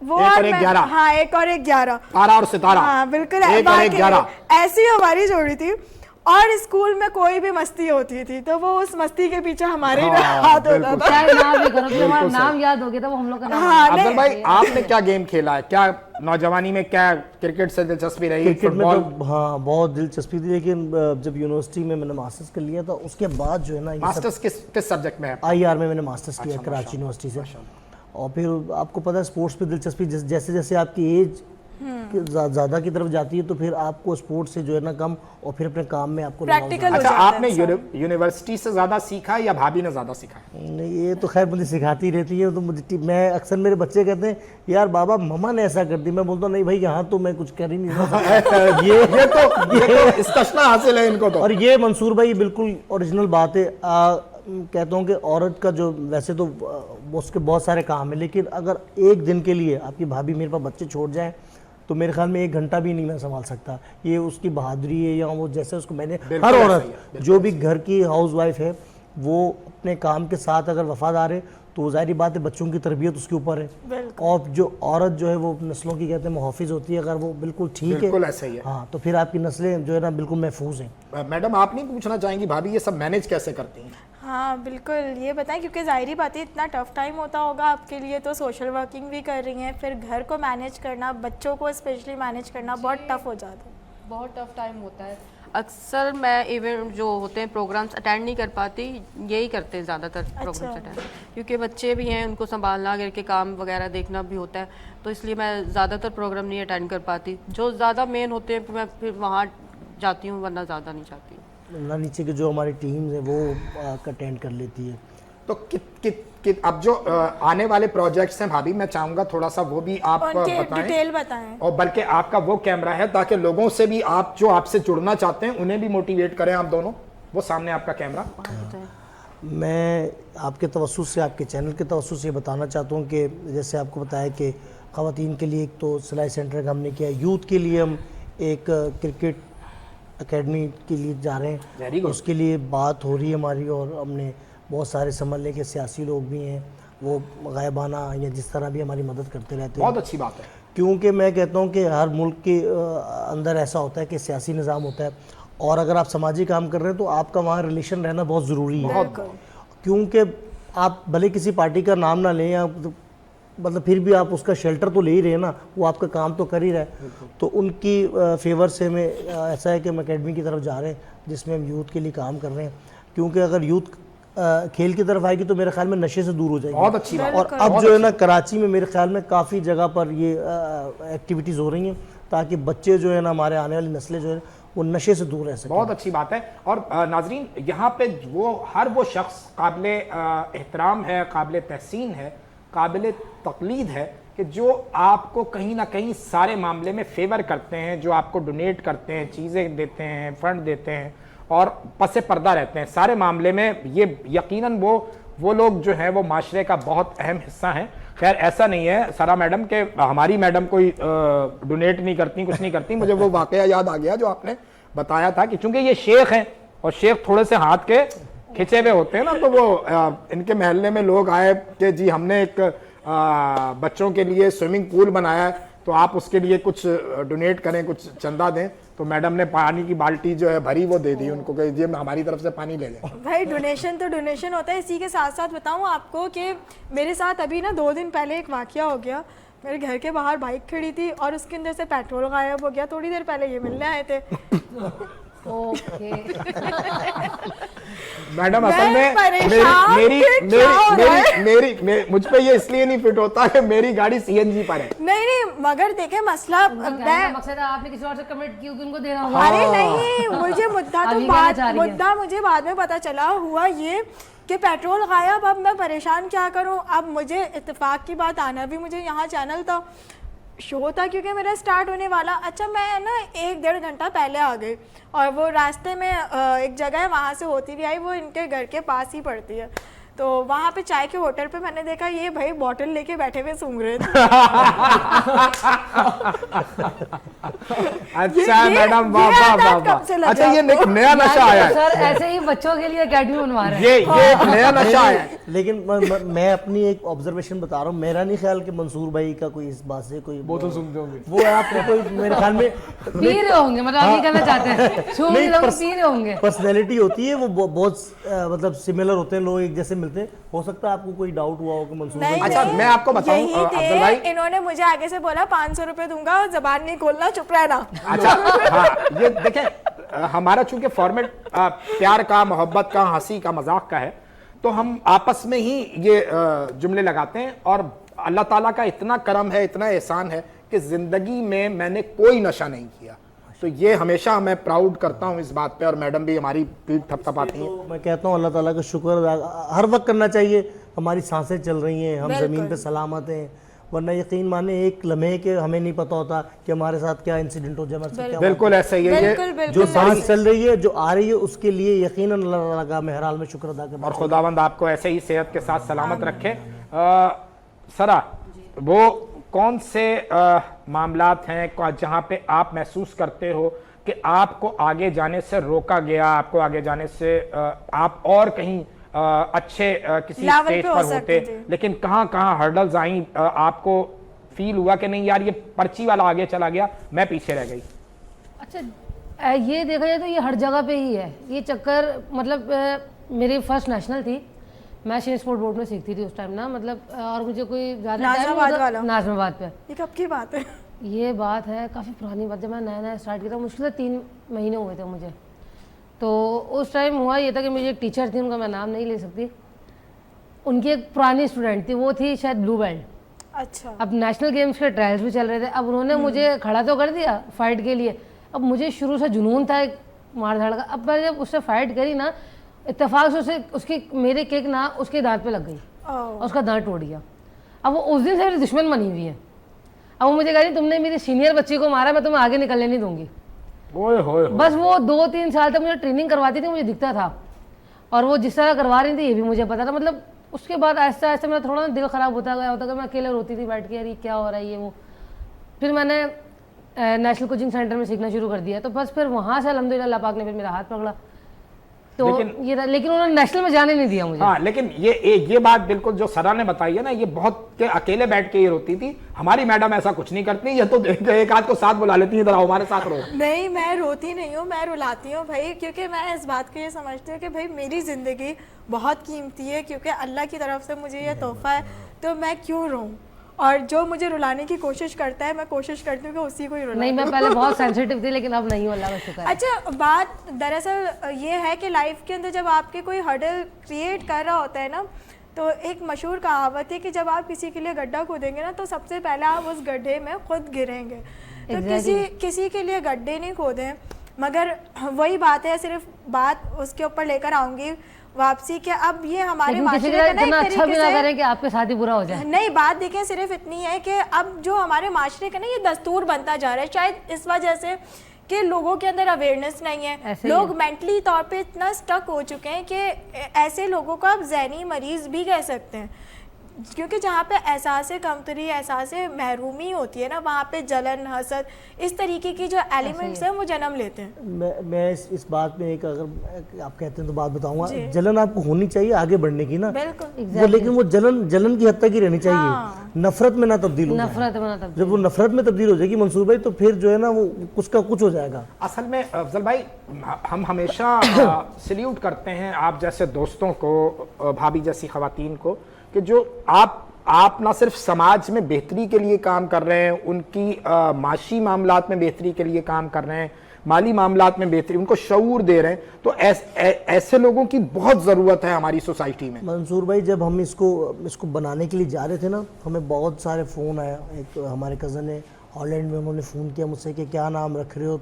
वो एक और एक 11। हाँ, 1 और 1 11, तारा और सितारा। हाँ बिल्कुल, 1 और 1 11 ऐसी हमारी जोड़ी थी। और स्कूल में कोई भी मस्ती होती थी तो वो उस मस्ती के पीछे हमारे ही हाथ होता था। चाहे नाम ही करो, हमारा नाम याद हो गया था, वो हम लोग का नाम। हाँ, अफजल भाई, आपने क्या गेम खेला है? क्या नौजवानी में क्या क्रिकेट से दिलचस्पी रही? क्रिकेट में तो हाँ बहुत दिलचस्पी थी, लेकिन जब यूनिवर्सिटी में मैंने मास्टर्स कर लिया था उसके बाद जो है ना, मास्टर्स किस सब्जेक्ट में है? IR में मैंने मास्टर्स किया कराची यूनिवर्सिटी से। और फिर आपको पता है स्पोर्ट्स पे दिलचस्पी जैसे जैसे आपकी एज ज़्यादा की तरफ जाती है, तो फिर आपको स्पोर्ट्स से जो है ना कम, और फिर अपने काम में आपको प्रैक्टिकल। अच्छा, आपने यूनिवर्सिटी से ज़्यादा सीखा या भाभी ने ज़्यादा सीखा? नहीं, ये तो खैर मुझे सिखाती रहती है। तो मुझे, मैं अक्सर, मेरे बच्चे कहते हैं यार बाबा मम्मा ने ऐसा कर दी। मैं बोलता नहीं भाई, यहाँ तो मैं कुछ कर ही नहीं रहा। ये तो इस्तिस्ना हासिल है इनको तो। और ये मंसूर भाई बिल्कुल ओरिजिनल बात है। कहता हूँ कि औरत का जो, वैसे तो उसके बहुत सारे काम है, लेकिन अगर एक दिन के लिए आपकी भाभी मेरे पास बच्चे छोड़ जाए तो मेरे ख्याल में 1 घंटा भी नहीं मैं संभाल सकता। ये उसकी बहादुरी है, या वो जैसे उसको मैंने, हर औरत जो भी घर की हाउस वाइफ है वो अपने काम के साथ अगर वफादार है तो जाहिर बात है बच्चों की तरबियत उसके ऊपर है। और जो औरत जो है वो नस्लों की कहते हैं मुहाफिज होती है, अगर वो बिल्कुल ठीक है, बिल्कुल ऐसा ही है। हाँ, तो फिर आपकी नस्लें जो है ना बिल्कुल महफूज हैं। मैडम, आप नहीं पूछना चाहेंगी भाभी ये सब मैनेज कैसे करती हैं? हाँ बिल्कुल, ये बताएं, क्योंकि ज़ाहिरी बात है इतना टफ टाइम होता होगा आपके लिए, तो सोशल वर्किंग भी कर रही हैं, फिर घर को मैनेज करना, बच्चों को स्पेशली मैनेज करना बहुत टफ हो जाता है। बहुत टफ टाइम होता है। अक्सर मैं इवेंट जो होते हैं प्रोग्राम्स अटेंड नहीं कर पाती, यही करते हैं ज़्यादातर प्रोग्राम्स अटेंड, क्योंकि बच्चे भी हैं, उनको संभालना, घर के काम वगैरह देखना भी होता है, तो इसलिए मैं ज़्यादातर प्रोग्राम नहीं अटेंड कर पाती। जो ज़्यादा मेन होते हैं मैं फिर वहाँ जाती हूँ, वरना ज़्यादा नहीं जाती। ना नीचे के जो हमारी टीम्स है वो अटेंड कर लेती है। तो अब जो आने वाले प्रोजेक्ट्स हैं भाभी, मैं चाहूंगा थोड़ा सा वो भी आप बताएं, डिटेल बताएं। और बल्कि आपका वो कैमरा है ताकि लोगों से भी, आप जो आपसे जुड़ना चाहते हैं उन्हें भी मोटिवेट करें आप दोनों। वो सामने आपका कैमरा। मैं आपके तवस्सुस से, आपके चैनल के तवस्सुस से बताना चाहता हूँ कि जैसे आपको बताया कि ख़वातीन के लिए एक तो सिलाई सेंटर का हमने किया, यूथ के लिए हम एक क्रिकेट एकेडमी के लिए जा रहे हैं, उसके लिए बात हो रही है हमारी, और हमने बहुत सारे समझने के सियासी लोग भी हैं, वो गायबाना या जिस तरह भी हमारी मदद करते रहते हैं। बहुत अच्छी बात है, क्योंकि मैं कहता हूँ कि हर मुल्क के अंदर ऐसा होता है कि सियासी निज़ाम होता है, और अगर आप समाजी काम कर रहे हैं तो आपका वहाँ रिलेशन रहना बहुत ज़रूरी है। क्योंकि आप भले किसी पार्टी का नाम ना लें, या मतलब फिर भी आप उसका शेल्टर तो ले ही रहे हैं ना, वो आपका काम तो कर ही रहा है। तो उनकी फेवर से मैं ऐसा है कि हम अकेडमी की तरफ जा रहे हैं जिसमें हम यूथ के लिए काम कर रहे हैं, क्योंकि अगर यूथ खेल की तरफ आएगी तो मेरे ख्याल में नशे से दूर हो जाएगी। बहुत अच्छी बात। और अब जो है ना कराची में मेरे ख्याल में काफ़ी जगह पर ये एक्टिविटीज़ हो रही हैं, ताकि बच्चे जो है ना, हमारे आने वाली नस्लें जो है वो नशे से दूर रह सकें। बहुत अच्छी बात है। और नाजरीन, यहाँ पे हर वो शख्स काबिल एहतराम है, काबिल तहसीन है, काबिल तकलीद है कि जो आपको कहीं ना कहीं सारे मामले में फेवर करते हैं, जो आपको डोनेट करते हैं, चीज़ें देते हैं, फंड देते हैं और पसे पर्दा रहते हैं सारे मामले में। ये यकीनन वो लोग जो हैं वो माशरे का बहुत अहम हिस्सा हैं। खैर ऐसा नहीं है सारा मैडम के हमारी मैडम कोई डोनेट नहीं करती, कुछ नहीं करती। मुझे वो वाकया याद आ गया जो आपने बताया था कि चूंकि ये शेख हैं और शेख थोड़े से हाथ के खिंचे हुए होते हैं ना, तो वो इनके महल्ले में लोग आए कि जी हमने एक बच्चों के लिए स्विमिंग पूल बनाया है, तो आप उसके लिए कुछ डोनेट करें, कुछ चंदा दें। तो मैडम ने पानी की बाल्टी जो है भरी, वो दे दी उनको कि ये हमारी तरफ से पानी ले लें। भाई डोनेशन तो डोनेशन होता है। इसी के साथ साथ बताऊं आपको कि मेरे साथ अभी ना 2 दिन पहले एक वाकया हो गया। मेरे घर के बाहर बाइक खड़ी थी और उसके अंदर से पेट्रोल गायब हो गया। थोड़ी देर पहले ये मिलने आए थे। ओके मैडम असल में मेरी मुझ पे ये इसलिए नहीं फिट होता है, मेरी गाड़ी सीएनजी पर है। नहीं मगर देखे मसला मकसद आपने किसी और से कमेंट की उनको देना होगा। अरे नहीं, मुझे मुद्दा मुझे बाद में पता चला। हुआ ये कि पेट्रोल गायब। अब मैं परेशान क्या करूं। अब मुझे इत्तेफाक की बात, आना भी मुझे यहाँ चैनल था, शो था क्योंकि मेरा स्टार्ट होने वाला। अच्छा मैं ना 1-1.5 घंटा पहले आ गई और वो रास्ते में एक जगह है, वहाँ से होती भी आई, वो इनके घर के पास ही पड़ती है। तो वहाँ पे चाय के होटल पे मैंने देखा ये भाई बॉटल लेके बैठे हुए सूंघ रहे थे। अच्छा मैडम, अच्छा ये नया नशा आया है सर। ऐसे ही बच्चों के लिए अकेडमी बनवा रहे हैं। ये एक नया नशा आया है। लेकिन मैं अपनी एक ऑब्जर्वेशन बता रहा हूँ। मेरा नहीं ख्याल कि मंसूर भाई का कोई इस बात से कोई बोतल सुनते होंगे वो आपको कोई मेरे ख्याल में पी रहे होंगे, मतलब आप ये कहना चाहते हैं पी रहे होंगे। पर्सनैलिटी होती है वो बहुत मतलब सिमिलर होते हैं लोग, एक जैसे मिलते हैं। हो सकता है आपको कोई डाउट हुआ हो कि मंसूर भाई। अच्छा मैं आपको बताऊं अब्दुल भाई, इन्होंने मुझे आगे से बोला 500 रुपए दूंगा, जबान नहीं खोलना, चुप रहना। अच्छा हाँ, ये देखें हमारा चूंकि फॉर्मेट प्यार का, मोहब्बत का, हंसी का, मजाक का है, तो हम आपस में ही ये जुमले लगाते हैं। और अल्लाह ताला का इतना करम है, इतना एहसान है कि जिंदगी में मैंने कोई नशा नहीं किया। तो ये हमेशा मैं प्राउड करता हूँ इस बात पे, और मैडम भी हमारी पीठ थपथपाती हैं। मैं कहता हूँ अल्लाह ताला का शुक्र हर वक्त करना चाहिए। हमारी सांसें चल रही हैं, हम ज़मीन पे सलामत हैं, वरना यकीन माने एक लम्हे के हमें नहीं पता होता कि हमारे साथ क्या इंसिडेंट हो जाए, हमारे साथ क्या। बिल्कुल ऐसा ही है। ये जो सांस चल रही है, जो आ रही है, उसके लिए यकीनन अल्लाह ताला का मैं हर हाल में शुक्र अदा करता हूं। और खुदावंद आपको ऐसे ही सेहत के साथ सलामत रखे। सरा, वो कौन से मामलात हैं जहां पे आप महसूस करते हो कि आपको आगे जाने से रोका गया, आपको आगे जाने से आप और कहीं अच्छे किसी स्टेज पर होते, लेकिन कहां हर्डल्स आई, आपको फील हुआ कि नहीं यार ये पर्ची वाला आगे चला गया, मैं पीछे रह गई? अच्छा ये देखा जाए तो ये हर जगह पे ही है ये चक्कर। मतलब मेरी फर्स्ट नेशनल थी, मैं शेर स्पोर्ट बोर्ड में सीखती थी उस टाइम ना, मतलब और मुझे कोई ज़्यादा नाज़िमाबाद पे। ये कब की बात है? ये बात है काफ़ी पुरानी बात, जब मैं नया स्टार्ट किया था, मुश्किल से 3 महीने हुए थे मुझे। तो उस टाइम हुआ ये था कि मुझे एक टीचर थी, उनका मैं नाम नहीं ले सकती, उनकी एक पुरानी स्टूडेंट थी, वो थी शायद ब्लू बेल्ट। अच्छा। अब नेशनल गेम्स के ट्रायल्स भी चल रहे थे, अब उन्होंने मुझे खड़ा तो कर दिया फाइट के लिए। अब मुझे शुरू से जुनून था एक मार धाड़ का। अब मैंने जब उससे फाइट करी ना, इत्तेफाक से उसकी मेरे किक ना उसके दांत पे लग गई और उसका दांत टूट गया। अब वो उस दिन से मेरी दुश्मन बनी हुई है। अब वो मुझे कह रही तुमने मेरी सीनियर बच्ची को मारा, मैं तुम्हें आगे निकलने नहीं दूंगी। ओए होए। बस वो 2-3 साल तक मुझे ट्रेनिंग करवाती थी, मुझे दिखता था। और वो जिस तरह करवा रही थी ये भी मुझे पता था। मतलब उसके बाद ऐसा ऐसा मेरा थोड़ा दिल ख़राब होता गया कि मैं अकेले रोती थी बैठ के, यार ये क्या हो रहा है ये वो। फिर मैंने नेशनल कोचिंग सेंटर में सीखना शुरू कर दिया, तो बस फिर वहाँ से अल्हम्दुलिल्लाह अल्लाह पाक ने फिर मेरा हाथ पकड़ा। तो लेकिन उन्होंने नेशनल में जाने नहीं दिया मुझे। हाँ, लेकिन ये बात बिल्कुल जो सरा ने बताई है ना, ये बहुत के अकेले बैठ के ये रोती थी। हमारी मैडम ऐसा कुछ नहीं करती, ये तो एक आध को साथ बुला लेती है, इधर आओ हमारे साथ रो। नहीं, मैं रोती नहीं हूँ, मैं रुलाती हूँ भाई, क्योंकि मैं इस बात को ये समझती हूँ कि भाई मेरी ज़िंदगी बहुत कीमती है, क्योंकि अल्लाह की तरफ से मुझे ये तोहफा है, तो मैं क्यों रोऊं। और जो मुझे रुलाने की कोशिश करता है, मैं कोशिश करती हूँ कि उसी को ही रुलाऊं। नहीं, मैं पहले बहुत सेंसिटिव थी, लेकिन अब नहीं हूँ, अल्लाह का शुक्र है। अच्छा, बात दरअसल ये है कि लाइफ के अंदर जब आपके कोई हर्डल क्रिएट कर रहा होता है ना, तो एक मशहूर कहावत है कि जब आप किसी के लिए गड्ढा खोदेंगे ना, तो सबसे पहले आप उस गड्ढे में खुद गिरेंगे। तो किसी के लिए गड्ढे नहीं खोदें, मगर वही बात है, सिर्फ बात उसके ऊपर लेकर आऊँगी वापसी के। अब ये हमारे माशरे का ना, इतना अच्छा भी ना करें कि आपके साथ ही बुरा हो जाए। नहीं, बात देखें सिर्फ इतनी है कि अब जो हमारे माशरे का ना ये दस्तूर बनता जा रहा है, शायद इस वजह से कि लोगों के अंदर अवेयरनेस नहीं है, लोग मेंटली तौर पे इतना स्टक हो चुके हैं कि ऐसे लोगों को आप ज़हनी मरीज भी कह सकते हैं, क्योंकि जहाँ पे एहसास कमतरी, एहसास महरूमी होती है ना, वहाँ पे जलन, हसद, इस तरीके की जो एलिमेंट्स हैं वो जन्म लेते हैं। मैं इस बात में एक, अगर आप कहते हैं तो बात बताऊंगा। जलन आपको होनी चाहिए आगे बढ़ने की ना, बिल्कुल। वो लेकिन वो जलन की हद तक ही रहनी चाहिए, नफरत में ना तब्दील हो जाए। जब वो नफरत में तब्दील हो जाएगी मंसूर भाई, तो फिर जो है ना वो कुछ का कुछ हो जाएगा। असल में अफजल भाई, हम हमेशा सल्यूट करते हैं आप जैसे दोस्तों को, भाभी जैसी खवातीन को, कि जो आप ना सिर्फ समाज में बेहतरी के लिए काम कर रहे हैं, उनकी माशी मामलात में बेहतरी के लिए काम कर रहे हैं, माली मामलात में बेहतरी, उनको शऊर दे रहे हैं। तो ऐसे लोगों की बहुत ज़रूरत है हमारी सोसाइटी में। मंसूर भाई, जब हम इसको बनाने के लिए जा रहे थे ना, हमें बहुत सारे फ़ोन आया। एक हमारे कज़न है हॉलैंड में, उन्होंने फ़ोन किया मुझसे कि क्या नाम रख रहे हो,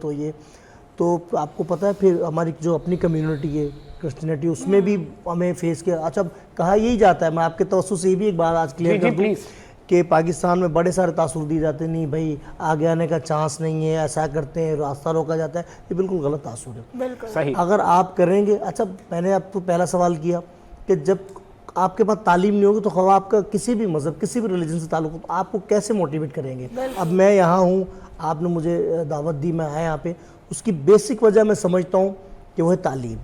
तो आपको पता है फिर हमारी जो अपनी कम्युनिटी है क्रिश्चियनिटी, उसमें भी हमें फेस किया। अच्छा, कहा यही जाता है, मैं आपके तवज्जो से भी एक बात आज क्लियर कर दूं कि पाकिस्तान में बड़े सारे तासुर दिए जाते हैं, नहीं भाई आगे आने का चांस नहीं है, ऐसा करते हैं, रास्ता रोका जाता है, ये बिल्कुल गलत तासुर है। बिल्कुल सही। अगर आप करेंगे, अच्छा मैंने आपको पहला सवाल किया कि जब आपके पास तालीम नहीं होगी तो आपका किसी भी मज़हब, किसी भी रिलीजन से ताल्लुक़, तो आपको कैसे मोटिवेट करेंगे। अब मैं यहाँ हूँ, आपने मुझे दावत दी, मैं आया यहाँ पे, उसकी बेसिक वजह मैं समझता हूँ कि वो है तालीम।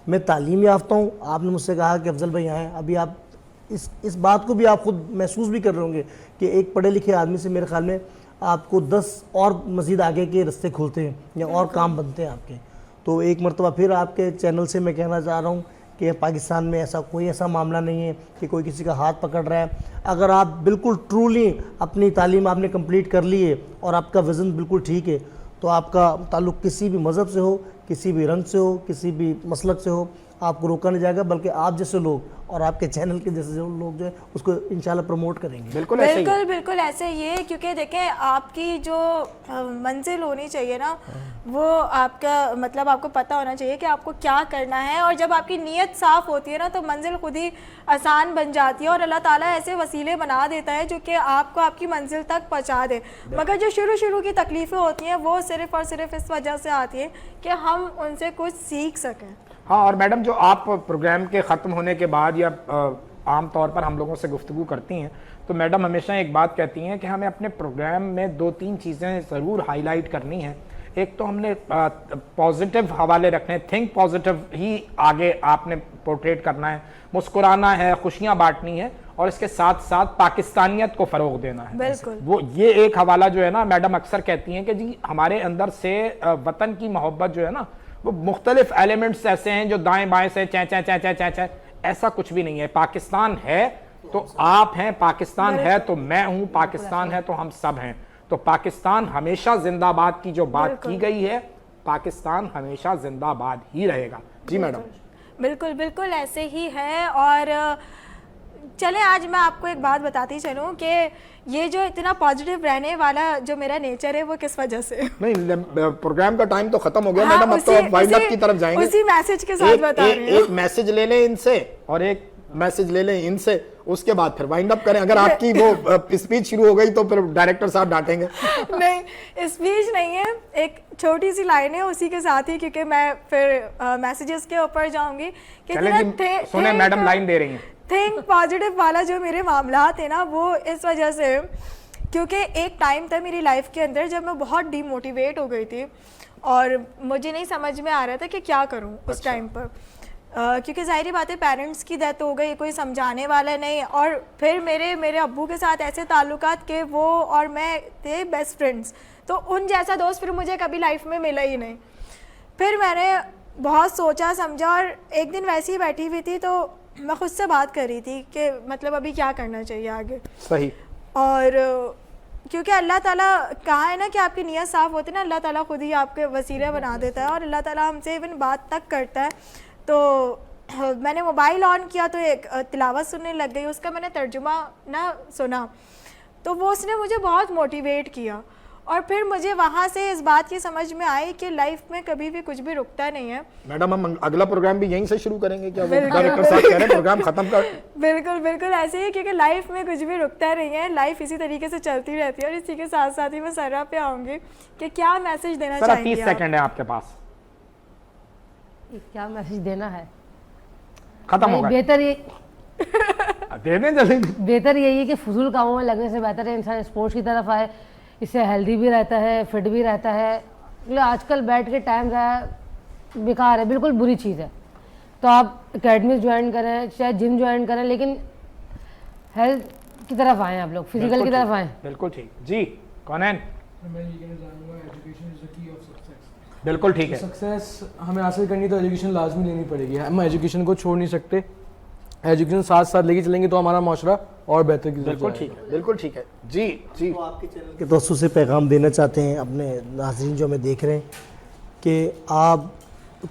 मैं तालीम याफ्ता हूँ। आपने मुझसे कहा कि अफजल भाई आए, अभी आप इस बात को भी आप खुद महसूस भी कर रहे होंगे कि एक पढ़े लिखे आदमी से मेरे ख्याल में आपको 10 और मज़ीद आगे के रास्ते खुलते हैं या और काम बनते हैं आपके। तो एक मरतबा फिर आपके चैनल से मैं कहना चाह रहा हूँ कि पाकिस्तान में ऐसा मामला नहीं है कि कोई किसी का हाथ पकड़ रहा है। अगर आप बिल्कुल ट्रूली अपनी तालीम आपने कंप्लीट कर ली है और आपका विज़न बिल्कुल ठीक है, तो आपका ताल्लुक़ किसी भी मज़हब से हो, किसी भी रंग से हो, किसी भी मसलक से हो, आपको रोका नहीं जाएगा, बल्कि आप जैसे लोग और आपके चैनल के जैसे जो लोग जो है उसको इंशाल्लाह प्रमोट करेंगे। बिल्कुल ऐसे ही है, क्योंकि देखें आपकी जो मंजिल होनी चाहिए ना, वो आपका मतलब आपको पता होना चाहिए कि आपको क्या करना है, और जब आपकी नीयत साफ़ होती है ना, तो मंजिल खुद ही आसान बन जाती है और अल्लाह ताला ऐसे वसीले बना देता है जो कि आपको आपकी मंजिल तक पहुंचा दे। मगर जो शुरू की तकलीफ़ें होती हैं वो सिर्फ़ और सिर्फ इस वजह से आती है कि हम उनसे कुछ सीख सकें। हाँ, और मैडम जो आप प्रोग्राम के ख़त्म होने के बाद या आम तौर पर हम लोगों से गुफ्तगू करती हैं, तो मैडम हमेशा एक बात कहती हैं कि हमें अपने प्रोग्राम में 2-3 चीज़ें ज़रूर हाईलाइट करनी हैं। एक तो हमने पॉजिटिव हवाले रखने हैं, थिंक पॉजिटिव ही आगे आपने पोर्ट्रेट करना है, मुस्कुराना है, खुशियाँ बांटनी है, और इसके साथ साथ पाकिस्तानियत को फ़रोग देना है। बिल्कुल। वो ये एक हवाला जो है ना, मैडम अक्सर कहती हैं कि जी हमारे अंदर से वतन की मोहब्बत जो है ना, वो मुख्तलिफ एलिमेंट्स ऐसे हैं जो दाएं बाएं से चै चै चै चै चै चै, ऐसा कुछ भी नहीं है। पाकिस्तान है तो आप हैं, पाकिस्तान है तो मैं हूं, पाकिस्तान है तो हम सब हैं। तो पाकिस्तान हमेशा जिंदाबाद की जो बात की गई है, पाकिस्तान हमेशा जिंदाबाद ही रहेगा। जी मैडम। बिल्कुल बिल्कुल ऐसे ही है। और चले आज मैं आपको एक बात बताती चलूँ कि ये जो इतना पॉजिटिव रहने वाला जो मेरा नेचर है वो किस वजह से। नहीं, प्रोग्राम का टाइम तो खत्म हो गया। मैडम अब तो आप वाइंड अप की तरफ जाएंगे। उसी मैसेज के साथ बता रही हूं। एक मैसेज ले लें इनसे और एक मैसेज ले लें इनसे, उसके बाद फिर वाइंड अप करें। अगर आपकी वो स्पीच शुरू हो गई तो फिर डायरेक्टर साहब डांटेंगे। नहीं, स्पीच नहीं है, एक छोटी सी लाइन है उसी के साथ ही, क्योंकि मैं फिर मैसेजेस के ऊपर जाऊंगी कि सुने मैडम लाइन दे रही हैं। थिंक पॉजिटिव वाला जो मेरे मामला थे ना, वो इस वजह से क्योंकि एक टाइम था मेरी लाइफ के अंदर जब मैं बहुत डीमोटिवेट हो गई थी और मुझे नहीं समझ में आ रहा था कि क्या करूं उस टाइम पर, क्योंकि ज़ाहिर बात है पेरेंट्स की डेथ हो गई, कोई समझाने वाला नहीं, और फिर मेरे अब्बू के साथ ऐसे ताल्लुकात के वो और मैं थे बेस्ट फ्रेंड्स, तो उन जैसा दोस्त फिर मुझे कभी लाइफ में मिला ही नहीं। फिर मैंने बहुत सोचा समझा और एक दिन वैसे ही बैठी हुई थी तो मैं खुद से बात कर रही थी कि मतलब अभी क्या करना चाहिए आगे। सही। और क्योंकि अल्लाह ताला कहा है ना कि आपकी नीयत साफ़ होती है ना, अल्लाह ताला खुद ही आपके वसीले बना देता है और अल्लाह ताला हमसे इवन बात तक करता है। तो मैंने मोबाइल ऑन किया तो एक तिलावत सुनने लग गई, उसका मैंने तर्जुमा ना सुना तो वो उसने मुझे बहुत मोटिवेट किया और फिर मुझे वहाँ से इस बात की समझ में आई कि लाइफ में कभी भी कुछ भी रुकता नहीं है। मैडम हम अगला प्रोग्राम भी यहीं से शुरू करेंगे क्या? डायरेक्टर साहब कह रहे हैं प्रोग्राम खत्म कर। बिल्कुल बिल्कुल ऐसे ही, क्योंकि लाइफ में कुछ भी रुकता नहीं है, लाइफ इसी तरीके से चलती रहती है। और इसी के साथ साथ ही मैं सरा पे आऊँगी कि क्या मैसेज देना चाहेंगे। 30 सेकंड है आपके पास। क्या मैसेज देना है? खत्म हो गया। बेहतर ये देने जल्दी। बेहतर यही है कि फजूल कामों में लगने से बेहतर है इंसान स्पोर्ट्स की तरफ आए, इससे हेल्दी भी रहता है, फिट भी रहता है। मतलब आजकल बैठ के टाइम ज़ाया बेकार है, बिल्कुल बुरी चीज़ है। तो आप एकेडमी ज्वाइन करें, चाहे जिम ज्वाइन करें, लेकिन हेल्थ की तरफ आएँ, आप लोग फिजिकल की तरफ आएँ। बिल्कुल ठीक जी। कौन है? मैं ये कहना चाहूँगा education is the key of success. बिल्कुल ठीक है। सक्सेस हमें हासिल करनी तो एजुकेशन लाजमी लेनी पड़ेगी, हम एजुकेशन को छोड़ नहीं सकते। एजुकेशन साथ साथ लेके चलेंगे तो हमारा माशरा और बेहतर की। बिल्कुल ठीक है, बिल्कुल ठीक है जी जी। तो आपके चैनल के दोस्तों से पैगाम देना चाहते हैं अपने नाज़रीन जो हमें देख रहे हैं कि आप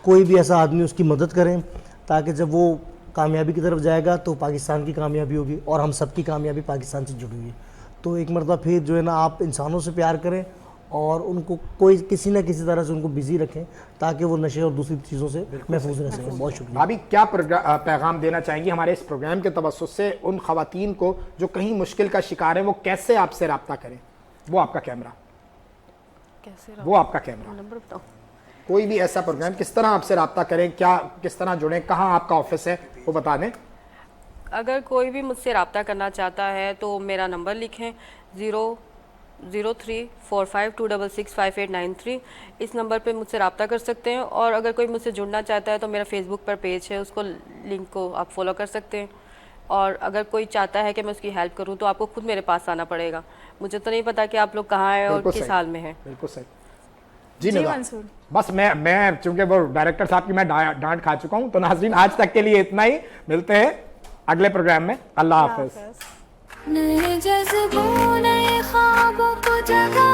कोई भी ऐसा आदमी उसकी मदद करें ताकि जब वो कामयाबी की तरफ जाएगा तो पाकिस्तान की कामयाबी होगी और हम सब की कामयाबी पाकिस्तान से जुड़ी हुई है। तो एक मरतबा फिर जो है ना आप इंसानों से प्यार करें और उनको कोई किसी ना किसी तरह से उनको बिजी रखें ताकि वो नशे और दूसरी चीज़ों से महफूज रह सकें। बहुत शुक्रिया। भाभी क्या पैगाम देना चाहेंगी हमारे इस प्रोग्राम के तवज्जुह से उन ख़वातीन को जो कहीं मुश्किल का शिकार है, वो कैसे आपसे रब्ता करें? वो आपका कैमरा, वो आपका कैमरा, नंबर बताओ। कोई भी ऐसा प्रोग्राम किस तरह आपसे रब्ता करें, क्या किस तरह जुड़ें, कहाँ आपका ऑफिस है वो बता दें। अगर कोई भी मुझसे रब्ता करना चाहता है तो मेरा नंबर लिखें 00345266589 इस नंबर पे मुझसे रब्ता कर सकते हैं। और अगर कोई मुझसे जुड़ना चाहता है तो मेरा फेसबुक पर पेज है, उसको लिंक को आप फॉलो कर सकते हैं। और अगर कोई चाहता है कि मैं उसकी हेल्प करूं तो आपको खुद मेरे पास आना पड़ेगा। मुझे तो नहीं पता कि आप लोग कहाँ हैं और किस हाल में हैं। बिल्कुल सही जी मंसूर। बस मैं चूंकि वो डायरेक्टर साहब की मैं डांट खा चुका हूँ, तो नाज़रीन आज तक के लिए इतना ही। मिलते हैं अगले प्रोग्राम में। अल्लाह हाफ़िज़। नए जज्बों नए ख्वाबों को जगा